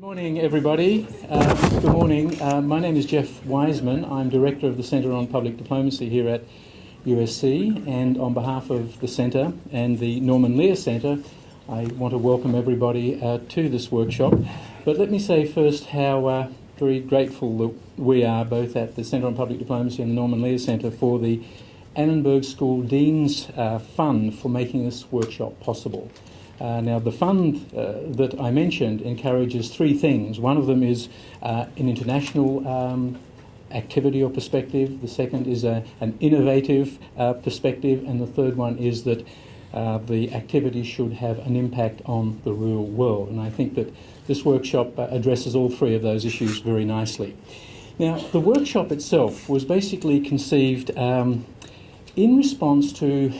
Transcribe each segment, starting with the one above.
Morning, everybody. Good morning. My name is Geoff Wiseman. I'm Director of the Center on Public Diplomacy here at USC, and on behalf of the Centre and the Norman Lear Center, I want to welcome everybody to this workshop. But let me say first how very grateful that we are, both at the Center on Public Diplomacy and the Norman Lear Center, for the Annenberg School Dean's Fund for making this workshop possible. Now, the fund that I mentioned encourages three things. One of them is an international activity or perspective. The second is an innovative perspective. And the third one is that the activity should have an impact on the real world. And I think that this workshop addresses all three of those issues very nicely. Now, the workshop itself was basically conceived in response to,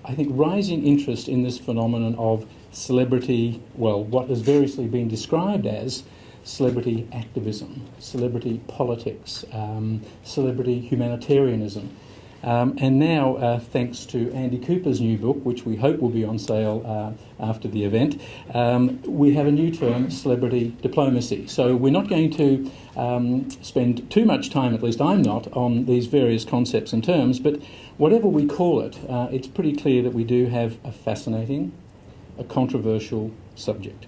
I think, rising interest in this phenomenon of celebrity, well, what has variously been described as celebrity activism, celebrity politics, celebrity humanitarianism. And now, thanks to Andy Cooper's new book, which we hope will be on sale after the event, we have a new term, celebrity diplomacy. So we're not going to spend too much time, at least I'm not, on these various concepts and terms, but whatever we call it, it's pretty clear that we do have a fascinating, a controversial subject.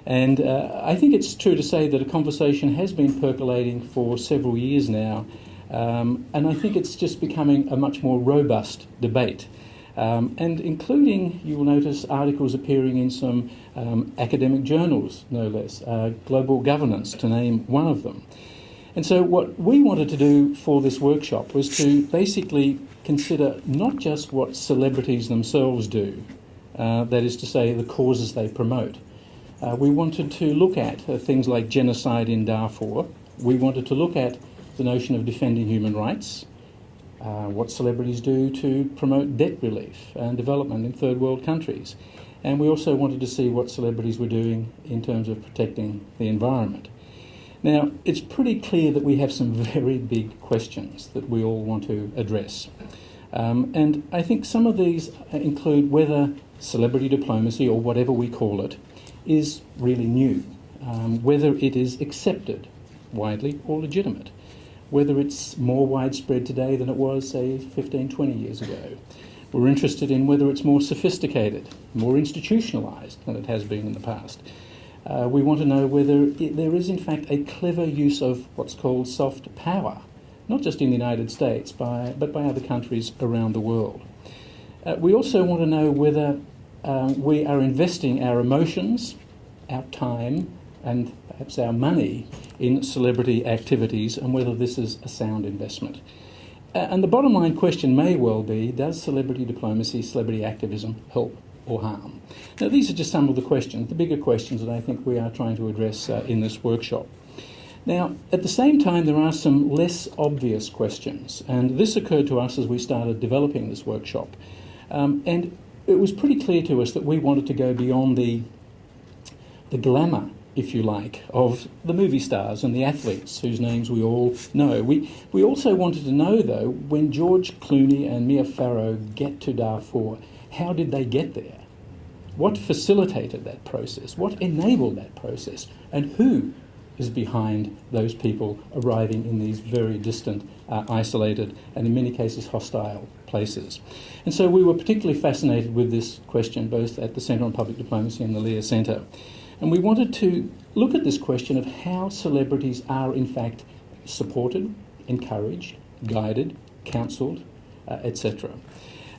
And I think it's true to say that a conversation has been percolating for several years now, and I think it's just becoming a much more robust debate. And including, you will notice, articles appearing in some academic journals, no less, Global Governance, to name one of them. And so what we wanted to do for this workshop was to basically consider not just what celebrities themselves do, that is to say, the causes they promote. We wanted to look at things like genocide in Darfur. We wanted to look at the notion of defending human rights, what celebrities do to promote debt relief and development in third world countries. And we also wanted to see what celebrities were doing in terms of protecting the environment. Now, it's pretty clear that we have some very big questions that we all want to address. And I think some of these include whether celebrity diplomacy, or whatever we call it, is really new, whether it is accepted widely or legitimate, whether it's more widespread today than it was, say, 15, 20 years ago. We're interested in whether it's more sophisticated, more institutionalised than it has been in the past. We want to know whether there is, in fact, a clever use of what's called soft power, not just in the United States, but by other countries around the world. We also want to know whether we are investing our emotions, our time, and perhaps our money in celebrity activities, and whether this is a sound investment. And the bottom line question may well be, does celebrity diplomacy, celebrity activism help or harm? Now, these are just some of the questions, the bigger questions that I think we are trying to address in this workshop. Now, at the same time, there are some less obvious questions, and this occurred to us as we started developing this workshop. And it was pretty clear to us that we wanted to go beyond the glamour, if you like, of the movie stars and the athletes whose names we all know. We also wanted to know, though, when George Clooney and Mia Farrow get to Darfur, how did they get there? What facilitated that process? What enabled that process? And who is behind those people arriving in these very distant, isolated, and in many cases hostile places? And so we were particularly fascinated with this question, both at the Center on Public Diplomacy and the Lear Center. And we wanted to look at this question of how celebrities are in fact supported, encouraged, guided, counselled, etc.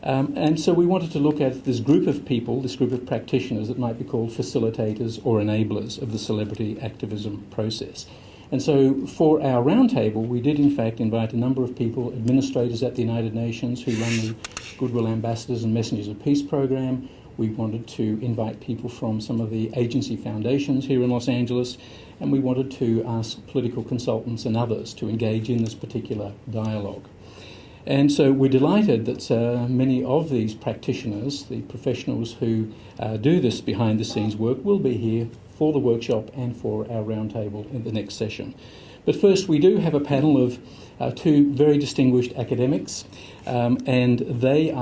And so we wanted to look at this group of people, this group of practitioners that might be called facilitators or enablers of the celebrity activism process. And so for our roundtable, we did in fact invite a number of people, administrators at the United Nations who run the Goodwill Ambassadors and Messengers of Peace program. We wanted to invite people from some of the agency foundations here in Los Angeles, and we wanted to ask political consultants and others to engage in this particular dialogue. And so we're delighted that many of these practitioners, the professionals who do this behind-the-scenes work, will be here for the workshop and for our roundtable in the next session. But first, we do have a panel of two very distinguished academics, and they,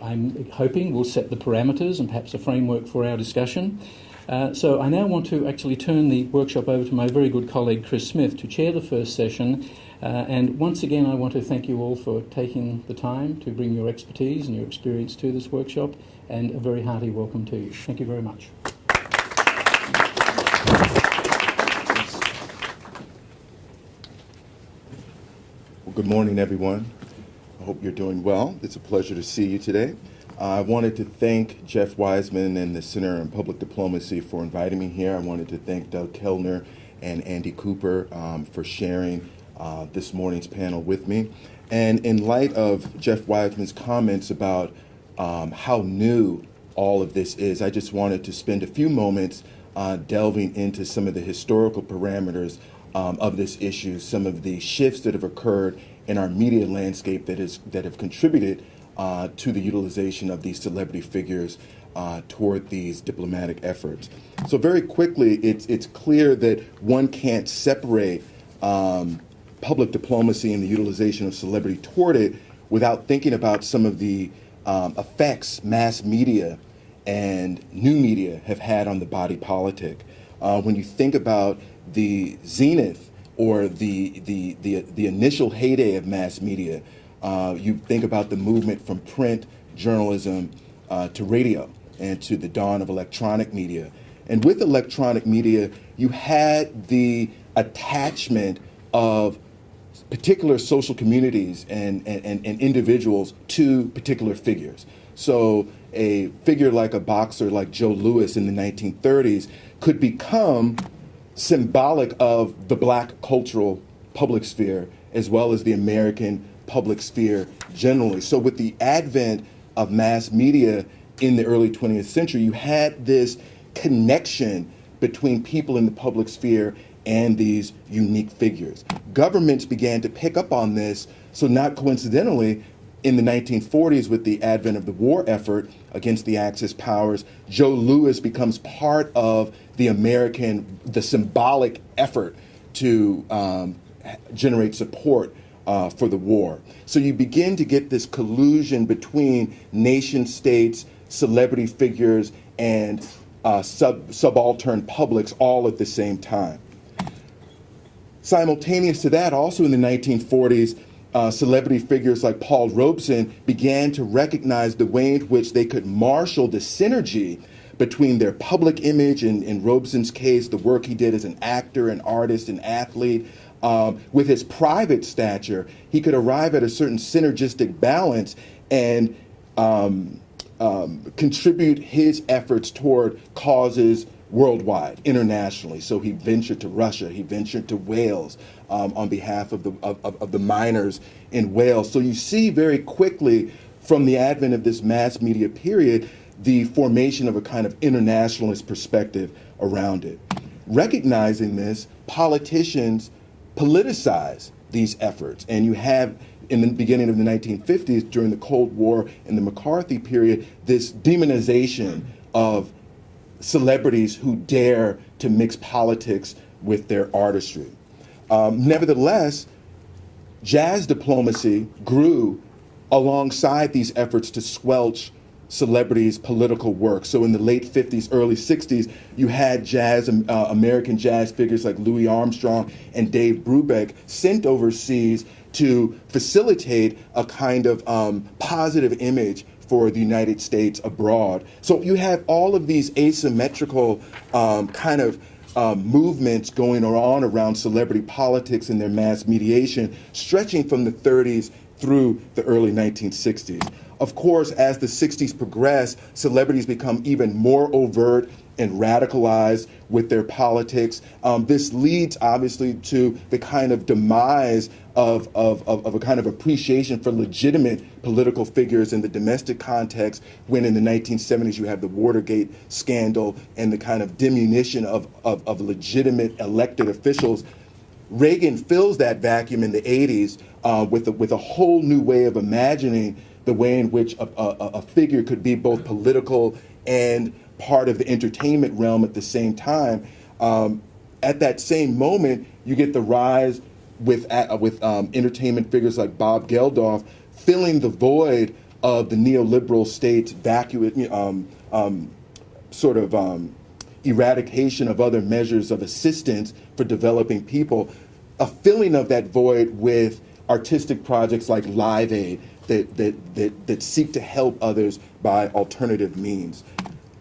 I'm hoping, will set the parameters and perhaps a framework for our discussion. So I now want to actually turn the workshop over to my very good colleague Chris Smith to chair the first session. And once again, I want to thank you all for taking the time to bring your expertise and your experience to this workshop, and a very hearty welcome to you. Thank you very much. Well, good morning, everyone. I hope you're doing well. It's a pleasure to see you today. I wanted to thank Jeff Wiseman and the Center on Public Diplomacy for inviting me here. I wanted to thank Doug Kellner and Andy Cooper for sharing this morning's panel with me. And in light of Jeff Wiseman's comments about how new all of this is, I just wanted to spend a few moments delving into some of the historical parameters of this issue, some of the shifts that have occurred in our media landscape that have contributed to the utilization of these celebrity figures toward these diplomatic efforts. So very quickly, it's clear that one can't separate public diplomacy and the utilization of celebrity toward it without thinking about some of the effects mass media and new media have had on the body politic. When you think about the zenith or the initial heyday of mass media, you think about the movement from print journalism to radio and to the dawn of electronic media. And with electronic media, you had the attachment of particular social communities and individuals to particular figures. So a figure like a boxer like Joe Louis in the 1930s could become symbolic of the black cultural public sphere as well as the American public sphere generally. So with the advent of mass media in the early 20th century, you had this connection between people in the public sphere and these unique figures. Governments began to pick up on this, so not coincidentally, in the 1940s, with the advent of the war effort against the Axis powers, Joe Louis becomes part of the symbolic effort to generate support for the war. So you begin to get this collusion between nation states, celebrity figures, and subaltern publics all at the same time. Simultaneous to that, also in the 1940s, celebrity figures like Paul Robeson began to recognize the way in which they could marshal the synergy between their public image, and in Robeson's case, the work he did as an actor, an artist, an athlete, with his private stature. He could arrive at a certain synergistic balance and contribute his efforts toward causes worldwide, internationally. So he ventured to Russia, he ventured to Wales on behalf of the miners in Wales. So you see very quickly from the advent of this mass media period, the formation of a kind of internationalist perspective around it. Recognizing this, politicians politicize these efforts. And you have, in the beginning of the 1950s, during the Cold War and the McCarthy period, this demonization of celebrities who dare to mix politics with their artistry. Nevertheless, jazz diplomacy grew alongside these efforts to squelch celebrities' political work. So in the late 50s, early 60s, you had American jazz figures like Louis Armstrong and Dave Brubeck sent overseas to facilitate a kind of positive image for the United States abroad. So you have all of these asymmetrical movements going on around celebrity politics and their mass mediation, stretching from the 30s through the early 1960s. Of course, as the 60s progress, celebrities become even more overt and radicalized with their politics. This leads, obviously, to the kind of demise of a kind of appreciation for legitimate political figures in the domestic context, when in the 1970s you have the Watergate scandal and the kind of diminution of legitimate elected officials. Reagan fills that vacuum in the 80s with a whole new way of imagining the way in which a figure could be both political and part of the entertainment realm at the same time. At that same moment, you get the rise with entertainment figures like Bob Geldof filling the void of the neoliberal state's eradication of other measures of assistance for developing people, a filling of that void with artistic projects like Live Aid that seek to help others by alternative means.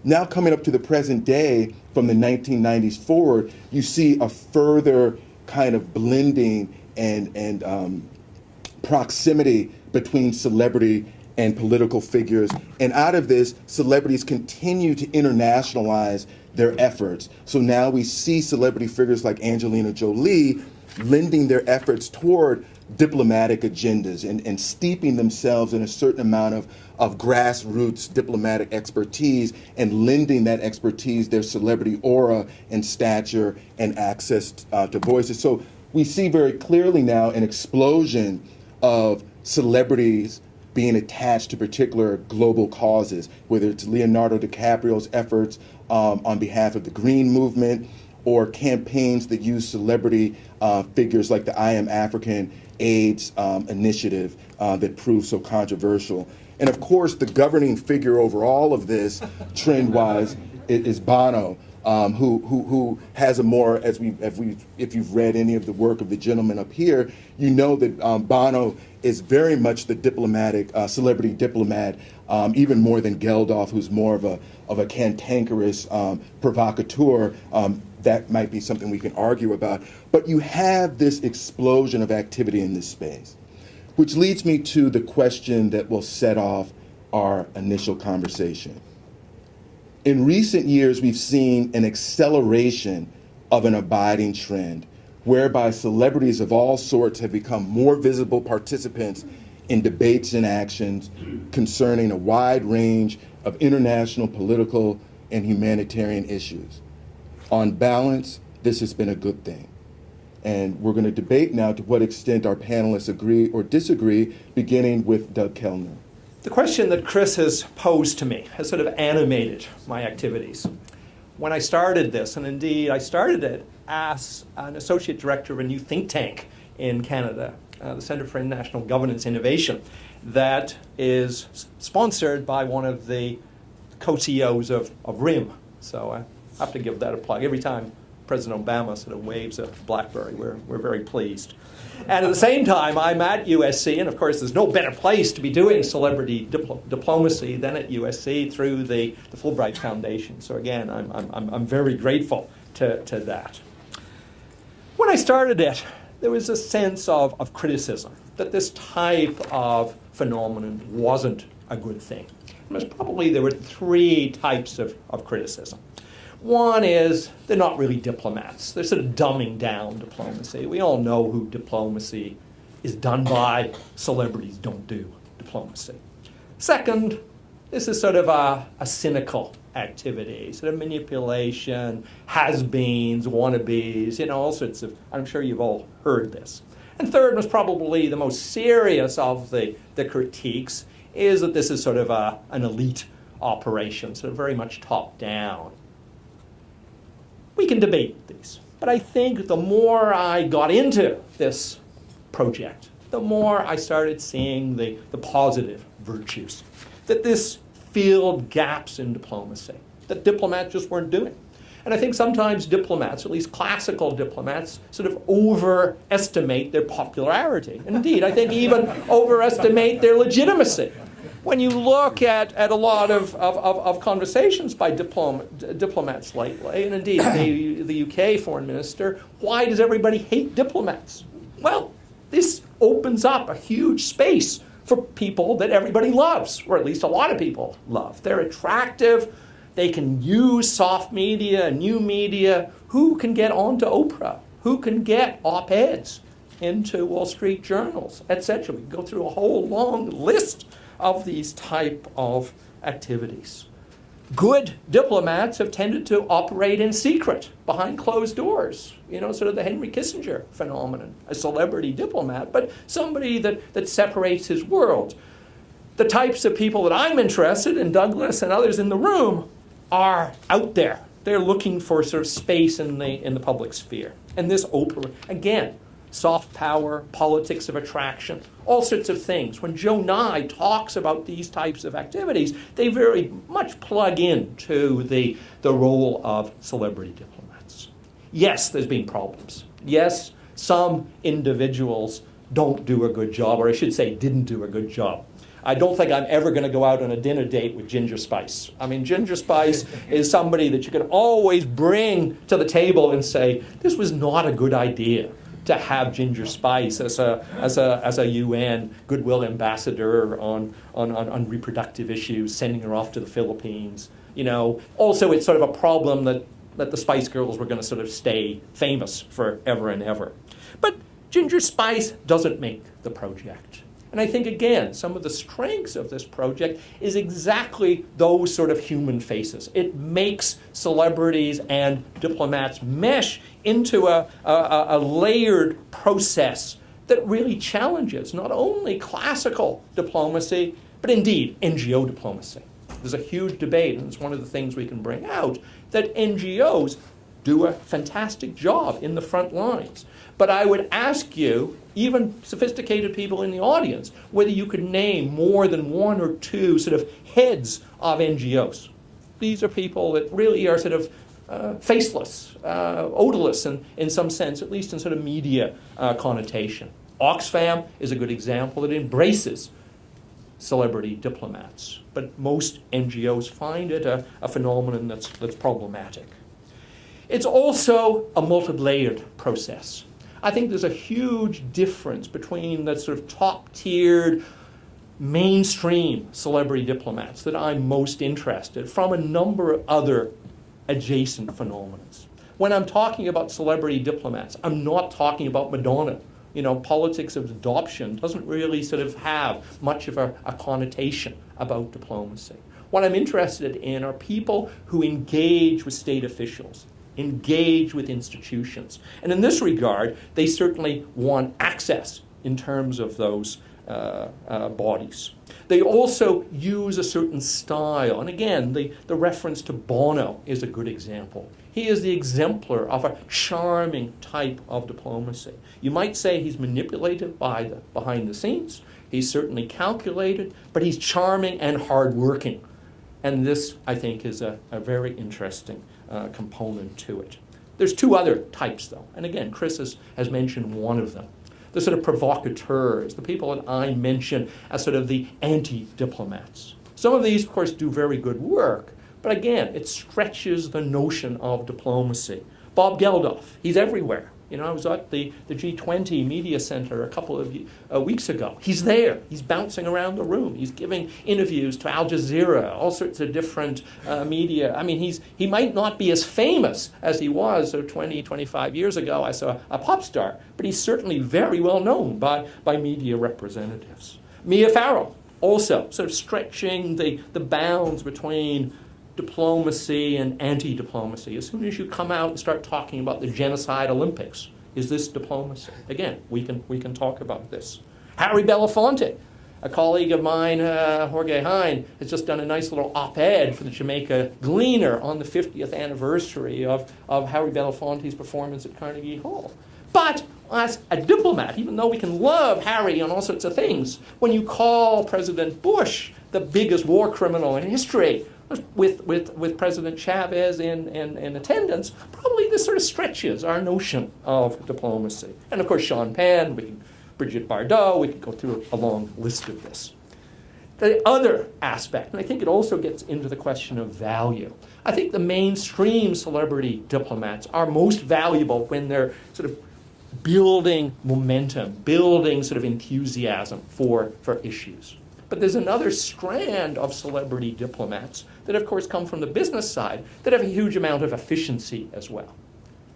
Now coming up to the present day, from the 1990s forward, you see a further kind of blending and proximity between celebrity and political figures. And out of this, celebrities continue to internationalize their efforts. So now we see celebrity figures like Angelina Jolie lending their efforts toward diplomatic agendas and steeping themselves in a certain amount of grassroots diplomatic expertise and lending that expertise their celebrity aura and stature and access to voices. So we see very clearly now an explosion of celebrities being attached to particular global causes, whether it's Leonardo DiCaprio's efforts on behalf of the Green Movement, or campaigns that use celebrity figures like the I Am African AIDS initiative that proved so controversial. And of course, the governing figure over all of this, trend-wise, is Bono, who has a more, if you've read any of the work of the gentleman up here, you know that Bono is very much the diplomatic, celebrity diplomat, even more than Geldof, who's more of a cantankerous provocateur. That might be something we can argue about. But you have this explosion of activity in this space, which leads me to the question that will set off our initial conversation. In recent years, we've seen an acceleration of an abiding trend whereby celebrities of all sorts have become more visible participants in debates and actions concerning a wide range of international, political, and humanitarian issues. On balance, this has been a good thing. And we're going to debate now to what extent our panelists agree or disagree, beginning with Doug Kellner. The question that Chris has posed to me has sort of animated my activities. When I started this, and indeed I started it as an associate director of a new think tank in Canada, the Center for International Governance Innovation, that is sponsored by one of the co-CEOs of RIM. So I have to give that a plug. Every time President Obama sort of waves a BlackBerry, we're very pleased. And at the same time, I'm at USC, and of course there's no better place to be doing celebrity diplomacy than at USC through the Fulbright Foundation. So again, I'm very grateful to that. When I started it, there was a sense of criticism that this type of phenomenon wasn't a good thing. There were three types of criticism. One is they're not really diplomats. They're sort of dumbing down diplomacy. We all know who diplomacy is done by. Celebrities don't do diplomacy. Second, this is sort of a cynical activity, sort of manipulation, has-beens, wannabes, all sorts of, I'm sure you've all heard this. And third was probably the most serious of the critiques, is that this is sort of an elite operation, sort of very much top-down. We can debate these, but I think the more I got into this project, the more I started seeing the positive virtues, that this filled gaps in diplomacy, that diplomats just weren't doing. And I think sometimes diplomats, at least classical diplomats, sort of overestimate their popularity. And indeed, I think even overestimate their legitimacy. When you look at a lot of conversations by diplomats lately, and indeed the UK foreign minister, why does everybody hate diplomats? Well, this opens up a huge space for people that everybody loves, or at least a lot of people love. They're attractive. They can use soft media and new media. Who can get onto Oprah? Who can get op-eds into Wall Street journals, etc.? We can go through a whole long list of these type of activities. Good diplomats have tended to operate in secret, behind closed doors. Sort of the Henry Kissinger phenomenon, a celebrity diplomat, but somebody that separates his world. The types of people that I'm interested in, Douglas and others in the room, are out there. They're looking for sort of space in the public sphere. And this Oprah, again, soft power, politics of attraction, all sorts of things. When Joe Nye talks about these types of activities, they very much plug into the role of celebrity diplomats. Yes, there's been problems. Yes, some individuals don't do a good job, or I should say didn't do a good job. I don't think I'm ever going to go out on a dinner date with Ginger Spice. I mean, Ginger Spice is somebody that you can always bring to the table and say, this was not a good idea to have Ginger Spice as a UN goodwill ambassador on reproductive issues, sending her off to the Philippines. You know, also it's sort of a problem that the Spice Girls were going to sort of stay famous forever and ever. But Ginger Spice doesn't make the project. And I think, again, some of the strengths of this project is exactly those sort of human faces. It makes celebrities and diplomats mesh into a layered process that really challenges not only classical diplomacy, but indeed NGO diplomacy. There's a huge debate, and it's one of the things we can bring out, that NGOs do a fantastic job in the front lines. But I would ask you, even sophisticated people in the audience, whether you could name more than one or two sort of heads of NGOs. These are people that really are sort of faceless, odorless in some sense, at least in sort of media connotation. Oxfam is a good example that embraces celebrity diplomats, but most NGOs find it a phenomenon that's problematic. It's also a multi-layered process. I think there's a huge difference between the sort of top-tiered, mainstream celebrity diplomats that I'm most interested from a number of other adjacent phenomena. When I'm talking about celebrity diplomats, I'm not talking about Madonna. You know, politics of adoption doesn't really sort of have much of a connotation about diplomacy. What I'm interested in are people who engage with state officials, engage with institutions. And in this regard, they certainly want access in terms of those bodies. They also use a certain style. And again, the reference to Bono is a good example. He is the exemplar of a charming type of diplomacy. You might say he's manipulated by the behind the scenes. He's certainly calculated, but he's charming and hardworking. And this, I think, is a very interesting component to it. There's two other types, though. And again, Chris has mentioned one of them. The sort of provocateurs, the people that I mention as sort of the anti-diplomats. Some of these, of course, do very good work, but again, it stretches the notion of diplomacy. Bob Geldof, he's everywhere. You know, I was at the G20 Media Center a couple of weeks ago. He's there. He's bouncing around the room. He's giving interviews to Al Jazeera, all sorts of different media. I mean, he might not be as famous as he was 20, 25 years ago as a pop star, but he's certainly very well known by media representatives. Mia Farrow, also sort of stretching the bounds between diplomacy and anti-diplomacy. As soon as you come out and start talking about the Genocide Olympics, is this diplomacy? Again, we can talk about this. Harry Belafonte, a colleague of mine, Jorge Hein, has just done a nice little op-ed for the Jamaica Gleaner on the 50th anniversary of Harry Belafonte's performance at Carnegie Hall. But as a diplomat, even though we can love Harry on all sorts of things, when you call President Bush the biggest war criminal in history, with President Chavez in attendance, probably this sort of stretches our notion of diplomacy. And of course, Sean Penn, Brigitte Bardot, we could go through a long list of this. The other aspect, and I think it also gets into the question of value. I think the mainstream celebrity diplomats are most valuable when they're sort of building momentum, building sort of enthusiasm for issues. But there's another strand of celebrity diplomats that, of course, come from the business side that have a huge amount of efficiency as well.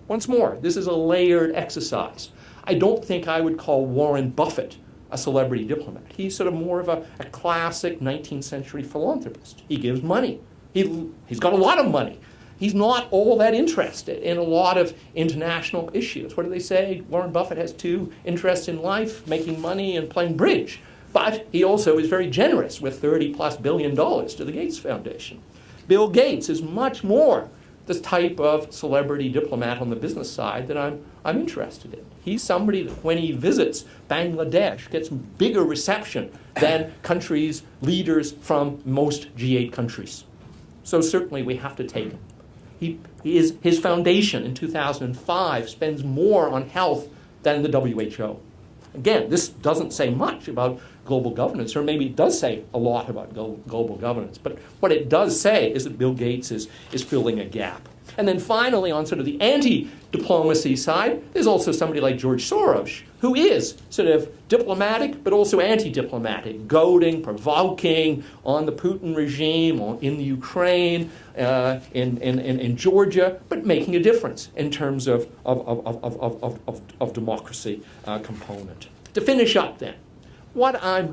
Once more, this is a layered exercise. I don't think I would call Warren Buffett a celebrity diplomat. He's sort of more of a classic 19th century philanthropist. He gives money. He's got a lot of money. He's not all that interested in a lot of international issues. What do they say? Warren Buffett has two interests in life, making money and playing bridge. But he also is very generous with $30+ billion to the Gates Foundation. Bill Gates is much more the type of celebrity diplomat on the business side that I'm interested in. He's somebody that when he visits Bangladesh gets bigger reception than countries, leaders from most G8 countries. So certainly we have to take him. His foundation in 2005 spends more on health than the WHO. Again, this doesn't say much about global governance, or maybe it does say a lot about global governance. But what it does say is that Bill Gates is filling a gap. And then finally, on sort of the anti-diplomacy side, there's also somebody like George Soros, who is sort of diplomatic, but also anti-diplomatic, goading, provoking on the Putin regime, in the Ukraine, in Georgia, but making a difference in terms of democracy component. To finish up then, what I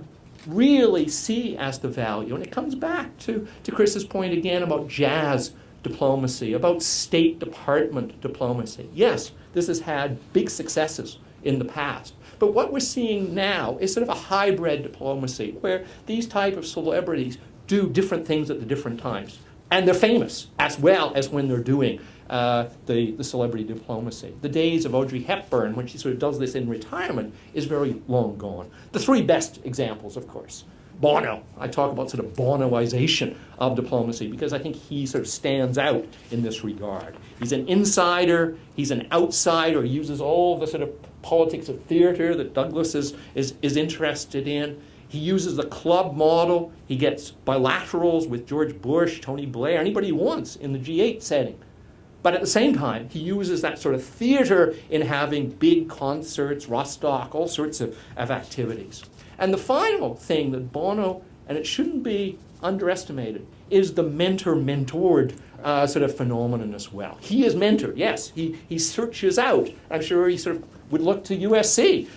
really see as the value, and it comes back to Chris's point again about jazz diplomacy, about State Department diplomacy. Yes, this has had big successes in the past. But what we're seeing now is sort of a hybrid diplomacy where these type of celebrities do different things at the different times. And they're famous as well as when they're doing the celebrity diplomacy. The days of Audrey Hepburn, when she sort of does this in retirement, is very long gone. The three best examples, of course. Bono. I talk about sort of Bonoization of diplomacy because I think he sort of stands out in this regard. He's an insider, he's an outsider, he uses all the sort of politics of theater that Douglas is interested in. He uses the club model. He gets bilaterals with George Bush, Tony Blair, anybody he wants in the G8 setting. But at the same time, he uses that sort of theater in having big concerts, Rostock, all sorts of activities. And the final thing that Bono, and it shouldn't be underestimated, is the mentor-mentored sort of phenomenon as well. He is mentored, yes. He searches out. I'm sure he sort of would look to USC.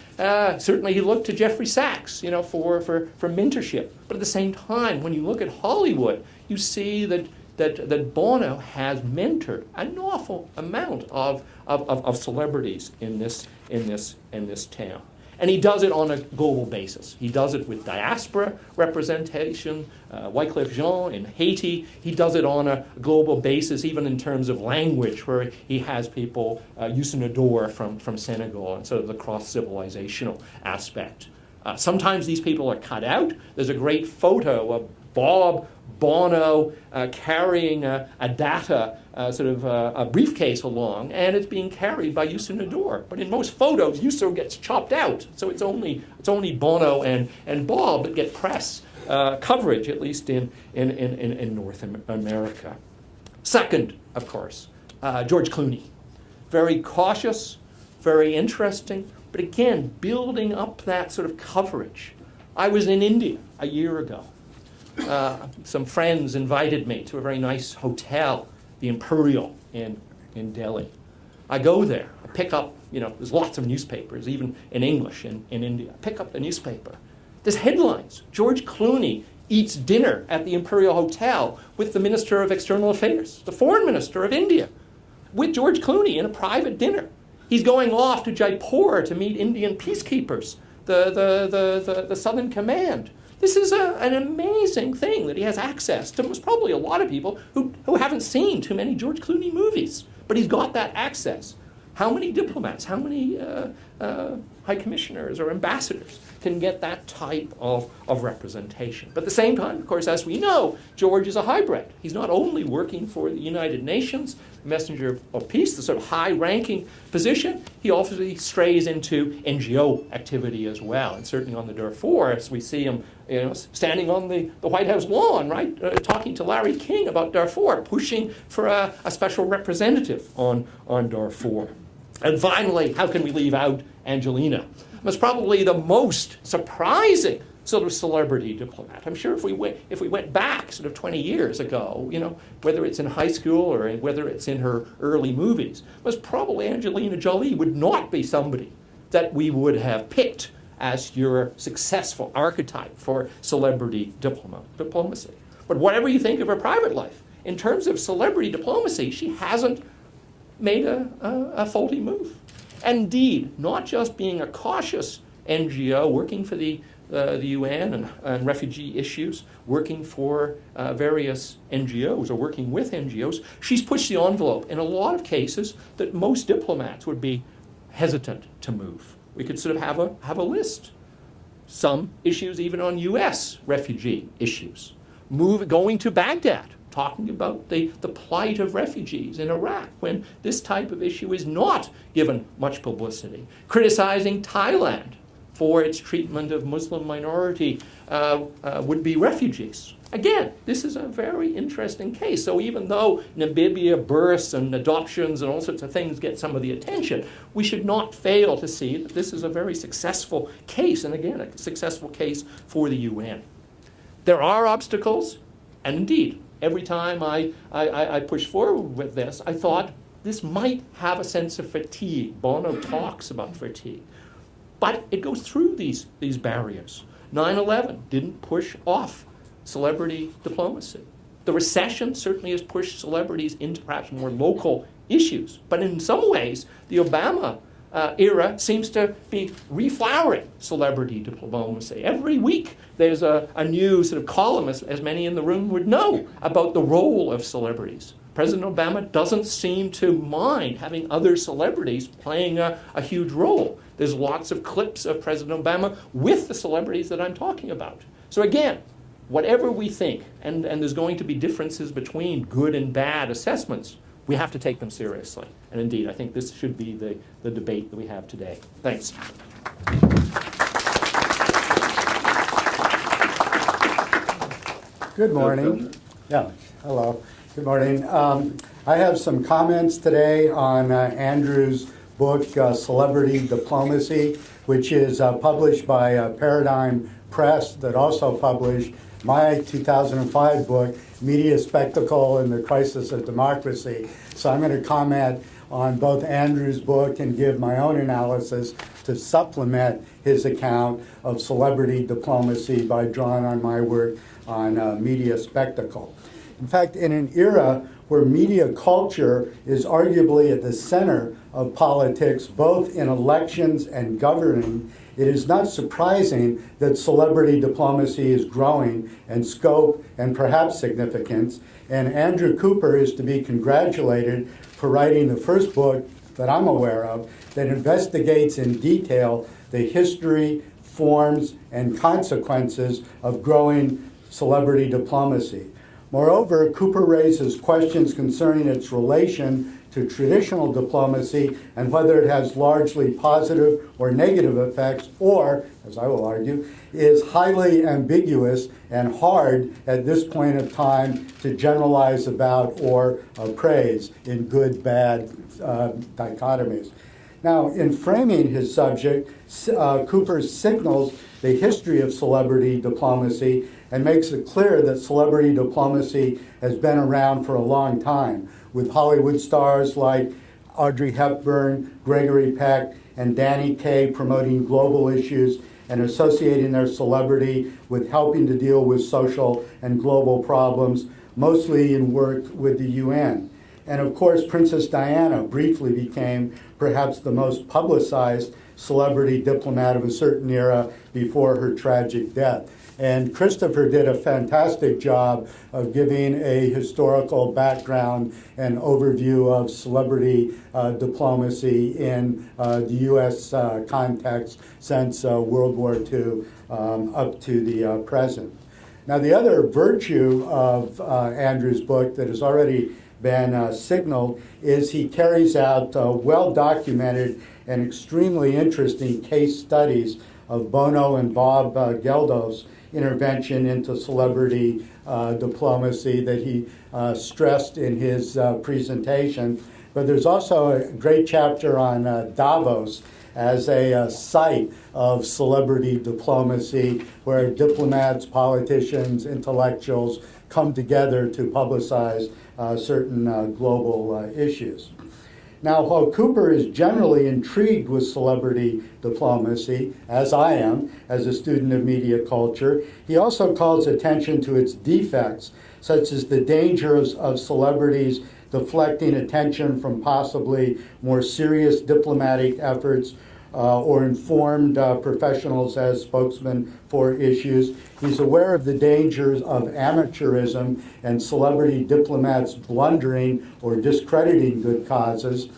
Certainly he looked to Geoffrey Sachs, for mentorship. But at the same time, when you look at Hollywood, you see that Bono has mentored an awful amount of celebrities in this town. And he does it on a global basis. He does it with diaspora representation, Wycliffe Jean in Haiti. He does it on a global basis, even in terms of language, where he has people, Youssou N'Dour from Senegal, and sort of the cross-civilizational aspect. Sometimes these people are cut out. There's a great photo of Bob Bono carrying a data a briefcase along, and it's being carried by Youssou N'Dour. But in most photos, Youssou gets chopped out, so it's only Bono and Bob that get press coverage, at least in North America. Second, of course, George Clooney. Very cautious, very interesting, but again, building up that sort of coverage. I was in India a year ago. Some friends invited me to a very nice hotel, the Imperial in Delhi. I go there. I pick up, there's lots of newspapers, even in English in India. I pick up the newspaper. There's headlines. George Clooney eats dinner at the Imperial Hotel with the Minister of External Affairs, the Foreign Minister of India, with George Clooney in a private dinner. He's going off to Jaipur to meet Indian peacekeepers, the Southern Command. This is an amazing thing that he has access to. There's probably a lot of people who haven't seen too many George Clooney movies, but he's got that access. How many diplomats, how many high commissioners or ambassadors can get that type of representation? But at the same time, of course, as we know, George is a hybrid. He's not only working for the United Nations, messenger of peace, the sort of high-ranking position, he also strays into NGO activity as well. And certainly on the Darfur, as we see him standing on the White House lawn, right, talking to Larry King about Darfur, pushing for a special representative on Darfur. And finally, how can we leave out Angelina? Was probably the most surprising sort of celebrity diplomat. I'm sure if we went back sort of 20 years ago, whether it's in high school or whether it's in her early movies, was probably Angelina Jolie would not be somebody that we would have picked as your successful archetype for celebrity diplomacy. But whatever you think of her private life, in terms of celebrity diplomacy, she hasn't made a faulty move. And indeed, not just being a cautious NGO working for the the UN and refugee issues, working for various NGOs or working with NGOs, she's pushed the envelope in a lot of cases that most diplomats would be hesitant to move. We could sort of have a list. Some issues even on U.S. refugee issues. Going to Baghdad, talking about the plight of refugees in Iraq when this type of issue is not given much publicity. Criticizing Thailand for its treatment of Muslim minority would-be refugees. Again, this is a very interesting case. So even though Namibia births and adoptions and all sorts of things get some of the attention, we should not fail to see that this is a very successful case, and again, a successful case for the UN. There are obstacles, and indeed, every time I push forward with this, I thought this might have a sense of fatigue. Bono talks about fatigue. But it goes through these barriers. 9/11 didn't push off celebrity diplomacy. The recession certainly has pushed celebrities into perhaps more local issues. But in some ways, the Obama era seems to be reflowering celebrity diplomacy. Every week there's a new sort of column, as many in the room would know, about the role of celebrities. President Obama doesn't seem to mind having other celebrities playing a huge role. There's lots of clips of President Obama with the celebrities that I'm talking about. So again, whatever we think, and there's going to be differences between good and bad assessments, we have to take them seriously. And indeed, I think this should be the debate that we have today. Thanks. Good morning. Yeah, hello. Good morning. I have some comments today on Andrew's book, Celebrity Diplomacy, which is published by Paradigm Press, that also published my 2005 book, Media Spectacle and the Crisis of Democracy. So I'm going to comment on both Andrew's book and give my own analysis to supplement his account of celebrity diplomacy by drawing on my work on media spectacle. In fact, in an era where media culture is arguably at the center of politics, both in elections and governing, it is not surprising that celebrity diplomacy is growing in scope and perhaps significance. And Andrew Cooper is to be congratulated for writing the first book that I'm aware of that investigates in detail the history, forms, and consequences of growing celebrity diplomacy. Moreover, Cooper raises questions concerning its relation to traditional diplomacy and whether it has largely positive or negative effects, or, as I will argue, is highly ambiguous and hard at this point of time to generalize about or appraise in good-bad dichotomies. Now, in framing his subject, Cooper signals the history of celebrity diplomacy and makes it clear that celebrity diplomacy has been around for a long time, with Hollywood stars like Audrey Hepburn, Gregory Peck, and Danny Kaye promoting global issues and associating their celebrity with helping to deal with social and global problems, mostly in work with the UN. And of course, Princess Diana briefly became perhaps the most publicized celebrity diplomat of a certain era before her tragic death. And Christopher did a fantastic job of giving a historical background and overview of celebrity diplomacy in the U.S. context since World War II up to the present. Now, the other virtue of Andrew's book that has already been signaled is he carries out well-documented and extremely interesting case studies of Bono and Bob Geldof's intervention into celebrity diplomacy that he stressed in his presentation. But there's also a great chapter on Davos as a site of celebrity diplomacy where diplomats, politicians, intellectuals come together to publicize certain global issues. Now, while Cooper is generally intrigued with celebrity diplomacy, as I am, as a student of media culture, he also calls attention to its defects, such as the danger of celebrities deflecting attention from possibly more serious diplomatic efforts, or informed professionals as spokesmen for issues. He's aware of the dangers of amateurism and celebrity diplomats blundering or discrediting good causes.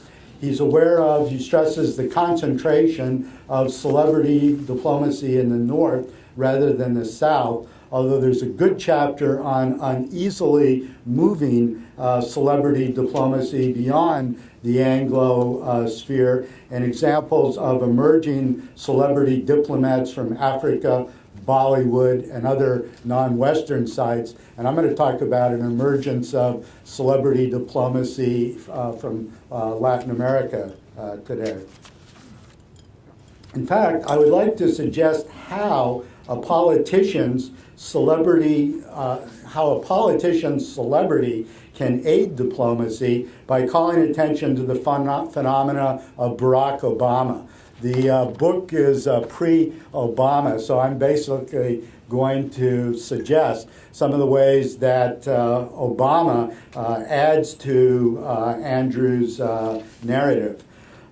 He stresses the concentration of celebrity diplomacy in the North rather than the South, although there's a good chapter on uneasily moving celebrity diplomacy beyond the Anglo sphere, and examples of emerging celebrity diplomats from Africa, Bollywood, and other non-Western sites. And I'm going to talk about an emergence of celebrity diplomacy from Latin America today. In fact, I would like to suggest how a politician's celebrity can aid diplomacy by calling attention to the phenomena of Barack Obama. The book is pre-Obama, so I'm basically going to suggest some of the ways that Obama adds to Andrew's narrative.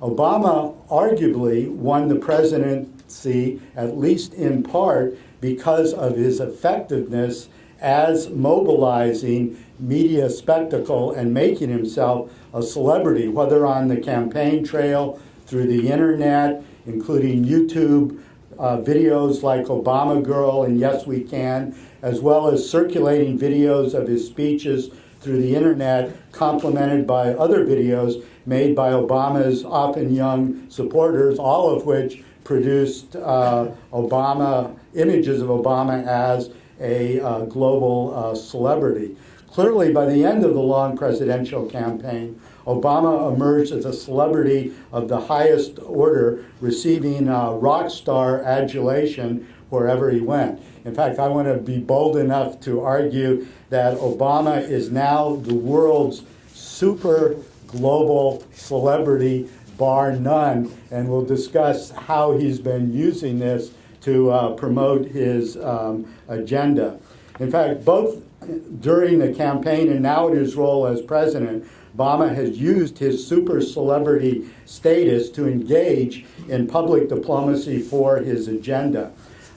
Obama arguably won the presidency, at least in part, because of his effectiveness as mobilizing media spectacle and making himself a celebrity, whether on the campaign trail, through the internet, including YouTube videos like Obama Girl and Yes We Can, as well as circulating videos of his speeches through the internet, complemented by other videos made by Obama's often young supporters, all of which produced images of Obama as a global celebrity. Clearly, by the end of the long presidential campaign, Obama emerged as a celebrity of the highest order, receiving rock star adulation wherever he went. In fact, I want to be bold enough to argue that Obama is now the world's super global celebrity, bar none, and we'll discuss how he's been using this to promote his agenda. In fact, both during the campaign and now in his role as president, Obama has used his super celebrity status to engage in public diplomacy for his agenda.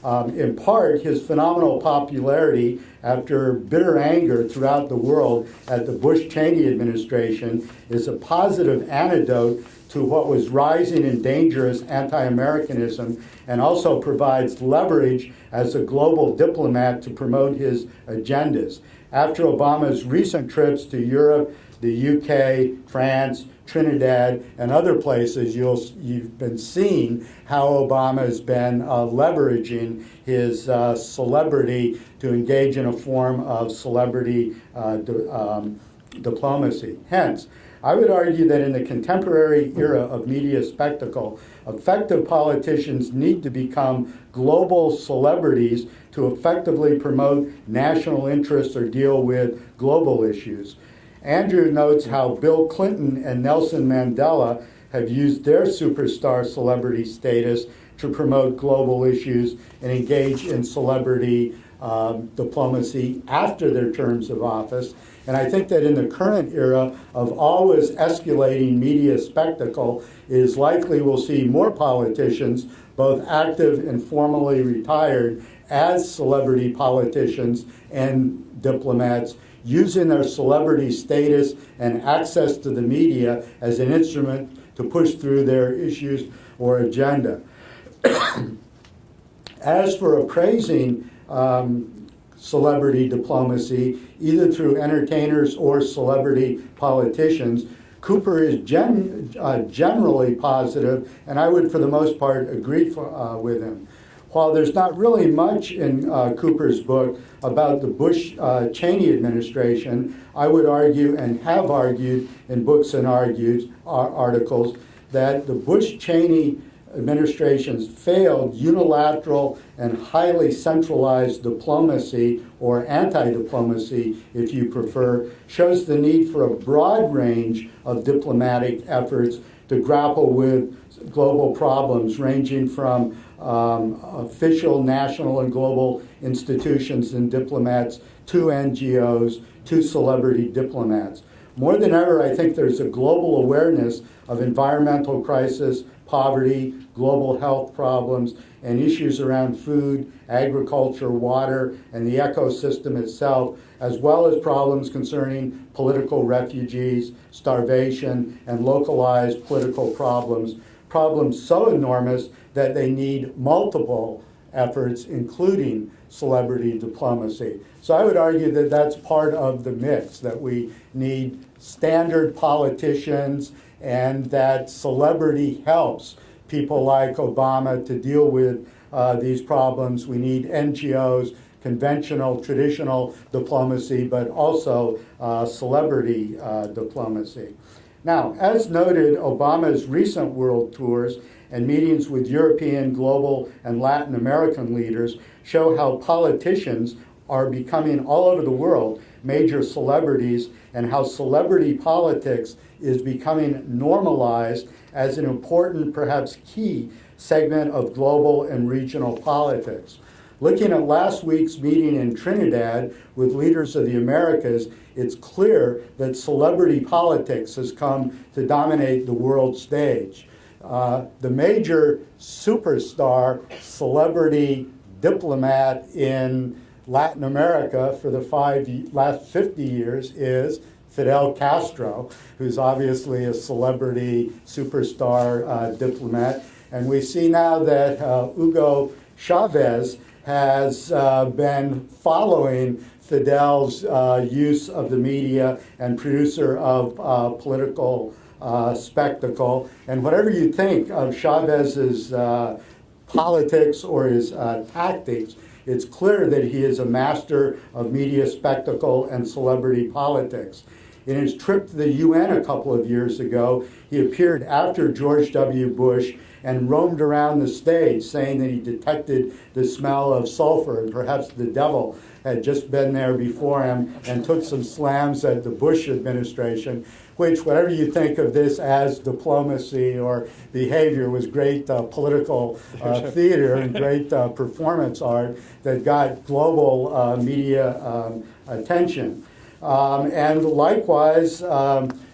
In part, his phenomenal popularity after bitter anger throughout the world at the Bush-Cheney administration is a positive antidote to what was rising and dangerous anti-Americanism, and also provides leverage as a global diplomat to promote his agendas. After Obama's recent trips to Europe, the UK, France, Trinidad, and other places, you've been seeing how Obama has been leveraging his celebrity to engage in a form of celebrity diplomacy. Hence, I would argue that in the contemporary era of media spectacle, effective politicians need to become global celebrities to effectively promote national interests or deal with global issues. Andrew notes how Bill Clinton and Nelson Mandela have used their superstar celebrity status to promote global issues and engage in celebrity diplomacy after their terms of office. And I think that in the current era of always escalating media spectacle, it is likely we'll see more politicians, both active and formerly retired, as celebrity politicians and diplomats, using their celebrity status and access to the media as an instrument to push through their issues or agenda. As for appraising celebrity diplomacy, either through entertainers or celebrity politicians, Cooper is generally positive, and I would, for the most part, agree with him. While there's not really much in Cooper's book about the Bush-Cheney administration, I would argue and have argued in books and articles that the Bush-Cheney administration's failed unilateral and highly centralized diplomacy, or anti-diplomacy if you prefer, shows the need for a broad range of diplomatic efforts to grapple with global problems ranging from official, national, and global institutions and diplomats to NGOs to celebrity diplomats. More than ever, I think there's a global awareness of environmental crisis, poverty, global health problems, and issues around food, agriculture, water, and the ecosystem itself, as well as problems concerning political refugees, starvation, and localized political problems so enormous that they need multiple efforts, including celebrity diplomacy. So I would argue that that's part of the mix, that we need standard politicians and that celebrity helps people like Obama to deal with these problems. We need NGOs, conventional, traditional diplomacy, but also celebrity diplomacy. Now, as noted, Obama's recent world tours and meetings with European, global, and Latin American leaders show how politicians are becoming all over the world major celebrities, and how celebrity politics is becoming normalized as an important, perhaps key, segment of global and regional politics. Looking at last week's meeting in Trinidad with leaders of the Americas, it's clear that celebrity politics has come to dominate the world stage. The major superstar celebrity diplomat in Latin America for the last 50 years is Fidel Castro, who's obviously a celebrity superstar diplomat. And we see now that Hugo Chavez has been following Fidel's use of the media and producer of political spectacle. And whatever you think of Chavez's politics or his tactics, it's clear that he is a master of media spectacle and celebrity politics. In his trip to the UN a couple of years ago, he appeared after George W. Bush and roamed around the stage saying that he detected the smell of sulfur, and perhaps the devil had just been there before him, and took some slams at the Bush administration, which, whatever you think of this as diplomacy or behavior, was great political theater and great performance art that got global media attention. And likewise,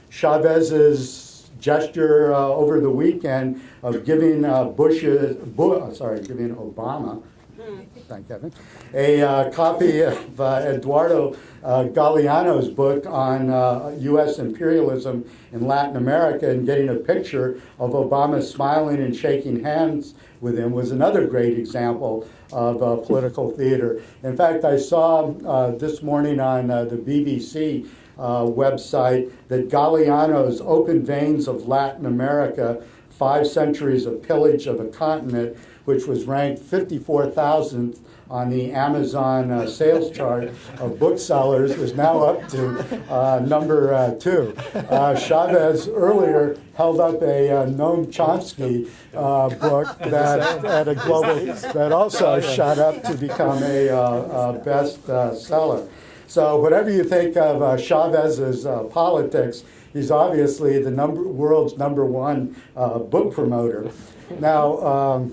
Chavez's gesture over the weekend of giving giving Obama, thank Kevin, a copy of Eduardo Galeano's book on U.S. imperialism in Latin America, and getting a picture of Obama smiling and shaking hands with him was another great example of political theater. In fact, I saw this morning on the BBC website that Galeano's Open Veins of Latin America, 5 Centuries of Pillage of a Continent, which was ranked 54,000th on the Amazon sales chart of booksellers, is now up to number 2. Chavez earlier held up a Noam Chomsky book that at a global that also shot up to become a bestseller. So whatever you think of Chavez's politics, he's obviously the world's number 1 book promoter. Now,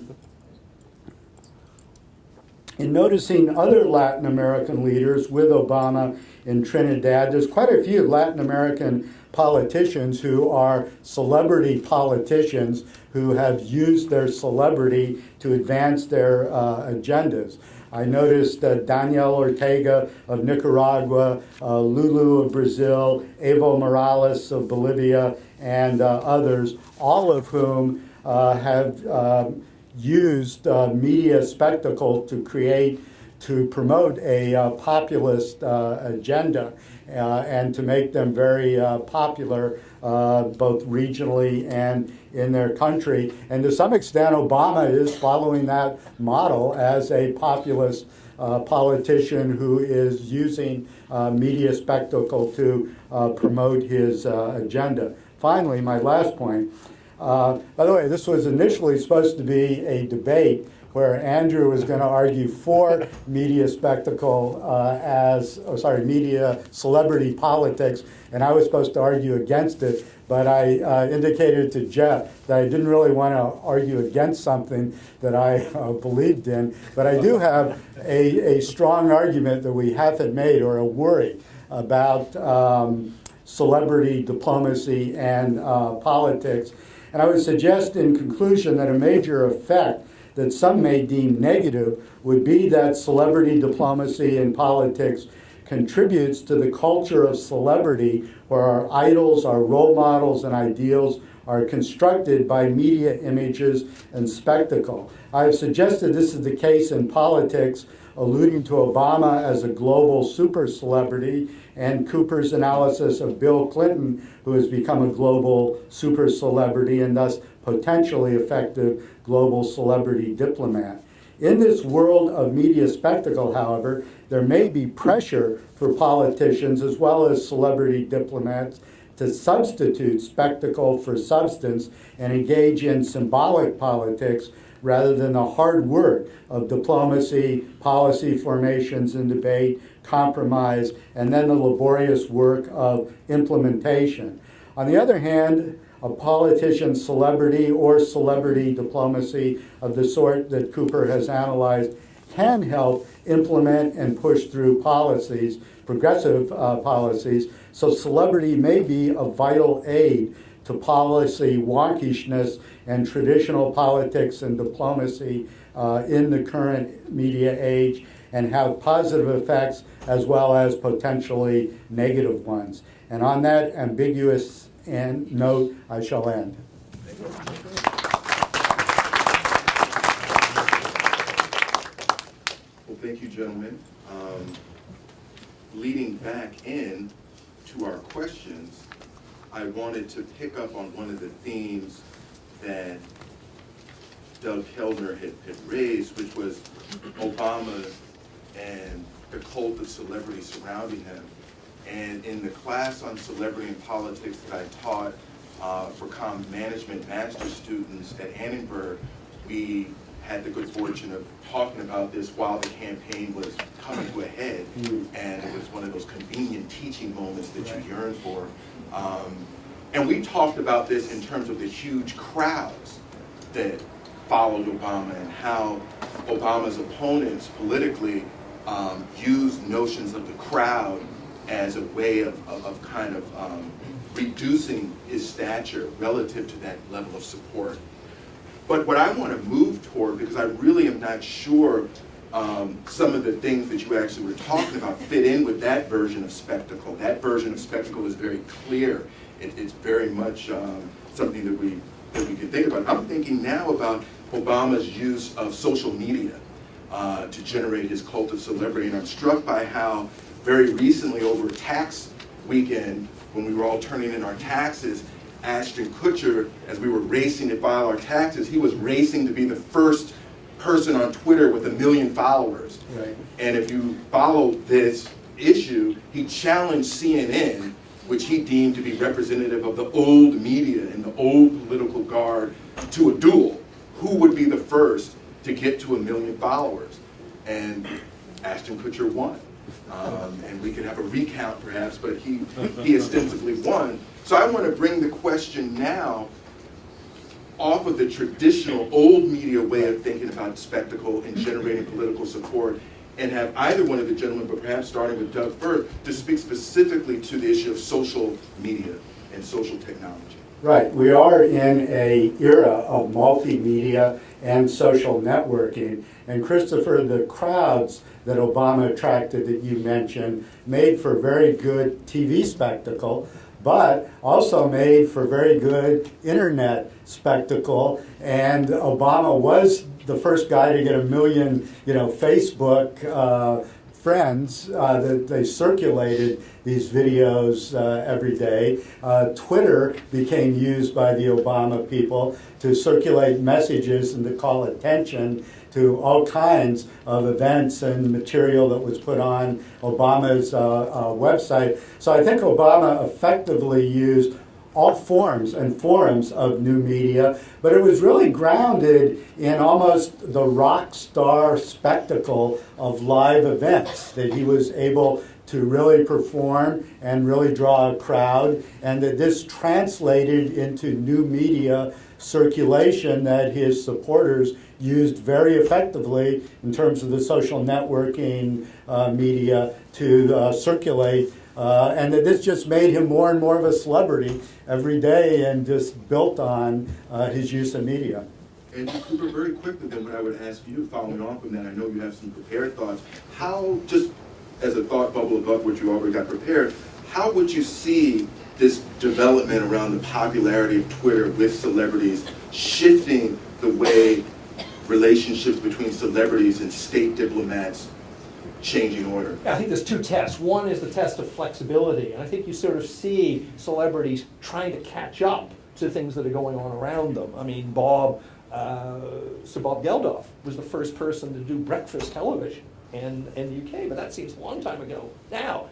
in noticing other Latin American leaders with Obama in Trinidad, there's quite a few Latin American politicians who are celebrity politicians who have used their celebrity to advance their agendas. I noticed Daniel Ortega of Nicaragua, Lulu of Brazil, Evo Morales of Bolivia, and others, all of whom have used media spectacle to promote a populist agenda and to make them very popular both regionally and in their country. And to some extent, Obama is following that model as a populist politician who is using media spectacle to promote his agenda. Finally, my last point. By the way, this was initially supposed to be a debate where Andrew was going to argue for media spectacle media celebrity politics, and I was supposed to argue against it, but I indicated to Jeff that I didn't really want to argue against something that I believed in, but I do have a strong argument that we haven't made, or a worry about celebrity diplomacy and politics. And I would suggest in conclusion that a major effect that some may deem negative would be that celebrity diplomacy and politics contributes to the culture of celebrity, where our idols, our role models, and ideals are constructed by media images and spectacle. I have suggested this is the case in politics, alluding to Obama as a global super celebrity, and Cooper's analysis of Bill Clinton, who has become a global super celebrity and thus potentially effective global celebrity diplomat. In this world of media spectacle, however, there may be pressure for politicians as well as celebrity diplomats to substitute spectacle for substance and engage in symbolic politics rather than the hard work of diplomacy, policy formations and debate, compromise, and then the laborious work of implementation. On the other hand, a politician's celebrity or celebrity diplomacy of the sort that Cooper has analyzed can help implement and push through policies, progressive policies, so celebrity may be a vital aid to policy wonkishness and traditional politics and diplomacy in the current media age, and have positive effects as well as potentially negative ones. And on that ambiguous note, I shall end. Well, thank you, gentlemen. Leading back in to our questions, I wanted to pick up on one of the themes that Doug Kellner had raised, which was Obama and the cult of celebrity surrounding him. And in the class on celebrity and politics that I taught for comm management master's students at Annenberg, we had the good fortune of talking about this while the campaign was coming to a head, and it was one of those convenient teaching moments that you yearn for. And we talked about this in terms of the huge crowds that followed Obama and how Obama's opponents politically used notions of the crowd as a way of kind of reducing his stature relative to that level of support. But what I want to move toward, because I really am not sure some of the things that you actually were talking about fit in with that version of spectacle. That version of spectacle is very clear. It's very much something that we can think about. I'm thinking now about Obama's use of social media to generate his cult of celebrity, and I'm struck by how very recently over tax weekend, when we were all turning in our taxes, Ashton Kutcher, as we were racing to file our taxes, he was racing to be the first person on Twitter with 1 million followers. Right. And if you follow this issue, he challenged CNN, which he deemed to be representative of the old media and the old political guard, to a duel. Who would be the first to get to 1 million followers? And Ashton Kutcher won. And we could have a recount perhaps, but he ostensibly won. So I want to bring the question now off of the traditional old media way of thinking about spectacle and generating political support, and have either one of the gentlemen, but perhaps starting with Doug first, to speak specifically to the issue of social media and social technology. Right. We are in an era of multimedia and social networking. And Christopher, the crowds that Obama attracted that you mentioned made for very good TV spectacle, but also made for very good internet spectacle. And Obama was the first guy to get 1 million, Facebook friends. That they circulated these videos every day. Twitter became used by the Obama people to circulate messages and to call attention to all kinds of events and material that was put on Obama's website. So I think Obama effectively used all forms and forums of new media, but it was really grounded in almost the rock star spectacle of live events that he was able to really perform and really draw a crowd, and that this translated into new media circulation that his supporters used very effectively in terms of the social networking media to circulate And that this just made him more and more of a celebrity every day and just built on his use of media. And Cooper, very quickly then what I would ask you, following on from that, I know you have some prepared thoughts, how, just as a thought bubble above what you already got prepared, how would you see this development around the popularity of Twitter with celebrities shifting the way relationships between celebrities and state diplomats changing order? Yeah, I think there's two tests. One is the test of flexibility, and I think you sort of see celebrities trying to catch up to things that are going on around them. I mean, Sir Bob Geldof was the first person to do breakfast television in the UK, but that seems a long time ago now.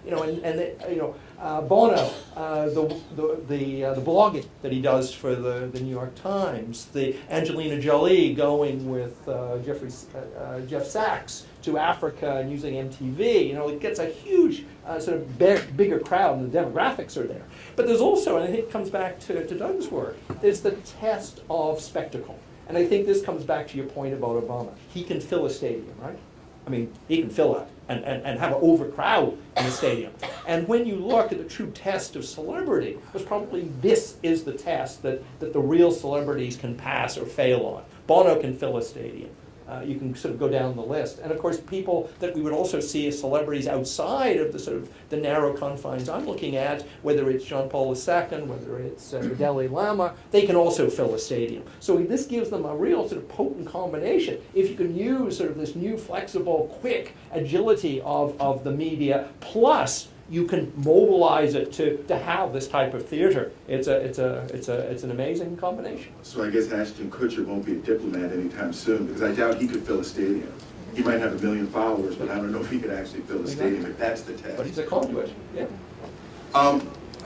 Bono, the blogging that he does for the New York Times, the Angelina Jolie going with Jeff Sachs to Africa and using MTV. It gets a huge sort of bigger crowd, and the demographics are there. But there's also, and I think it comes back to Doug's work, there's the test of spectacle. And I think this comes back to your point about Obama. He can fill a stadium, right? I mean, he can fill it and have an overcrowd in the stadium. And when you look at the true test of celebrity, it's probably this is the test that the real celebrities can pass or fail on. Bono can fill a stadium. You can sort of go down the list. And of course, people that we would also see as celebrities outside of the sort of the narrow confines I'm looking at, whether it's John Paul II, whether it's the Dalai Lama, they can also fill a stadium. So this gives them a real sort of potent combination. If you can use sort of this new flexible, quick agility of the media, plus you can mobilize it to have this type of theater. It's an amazing combination. So I guess Ashton Kutcher won't be a diplomat anytime soon, because I doubt he could fill a stadium. He might have 1 million followers, but I don't know if he could actually fill a stadium if that's the test. But he's a conduit, yeah.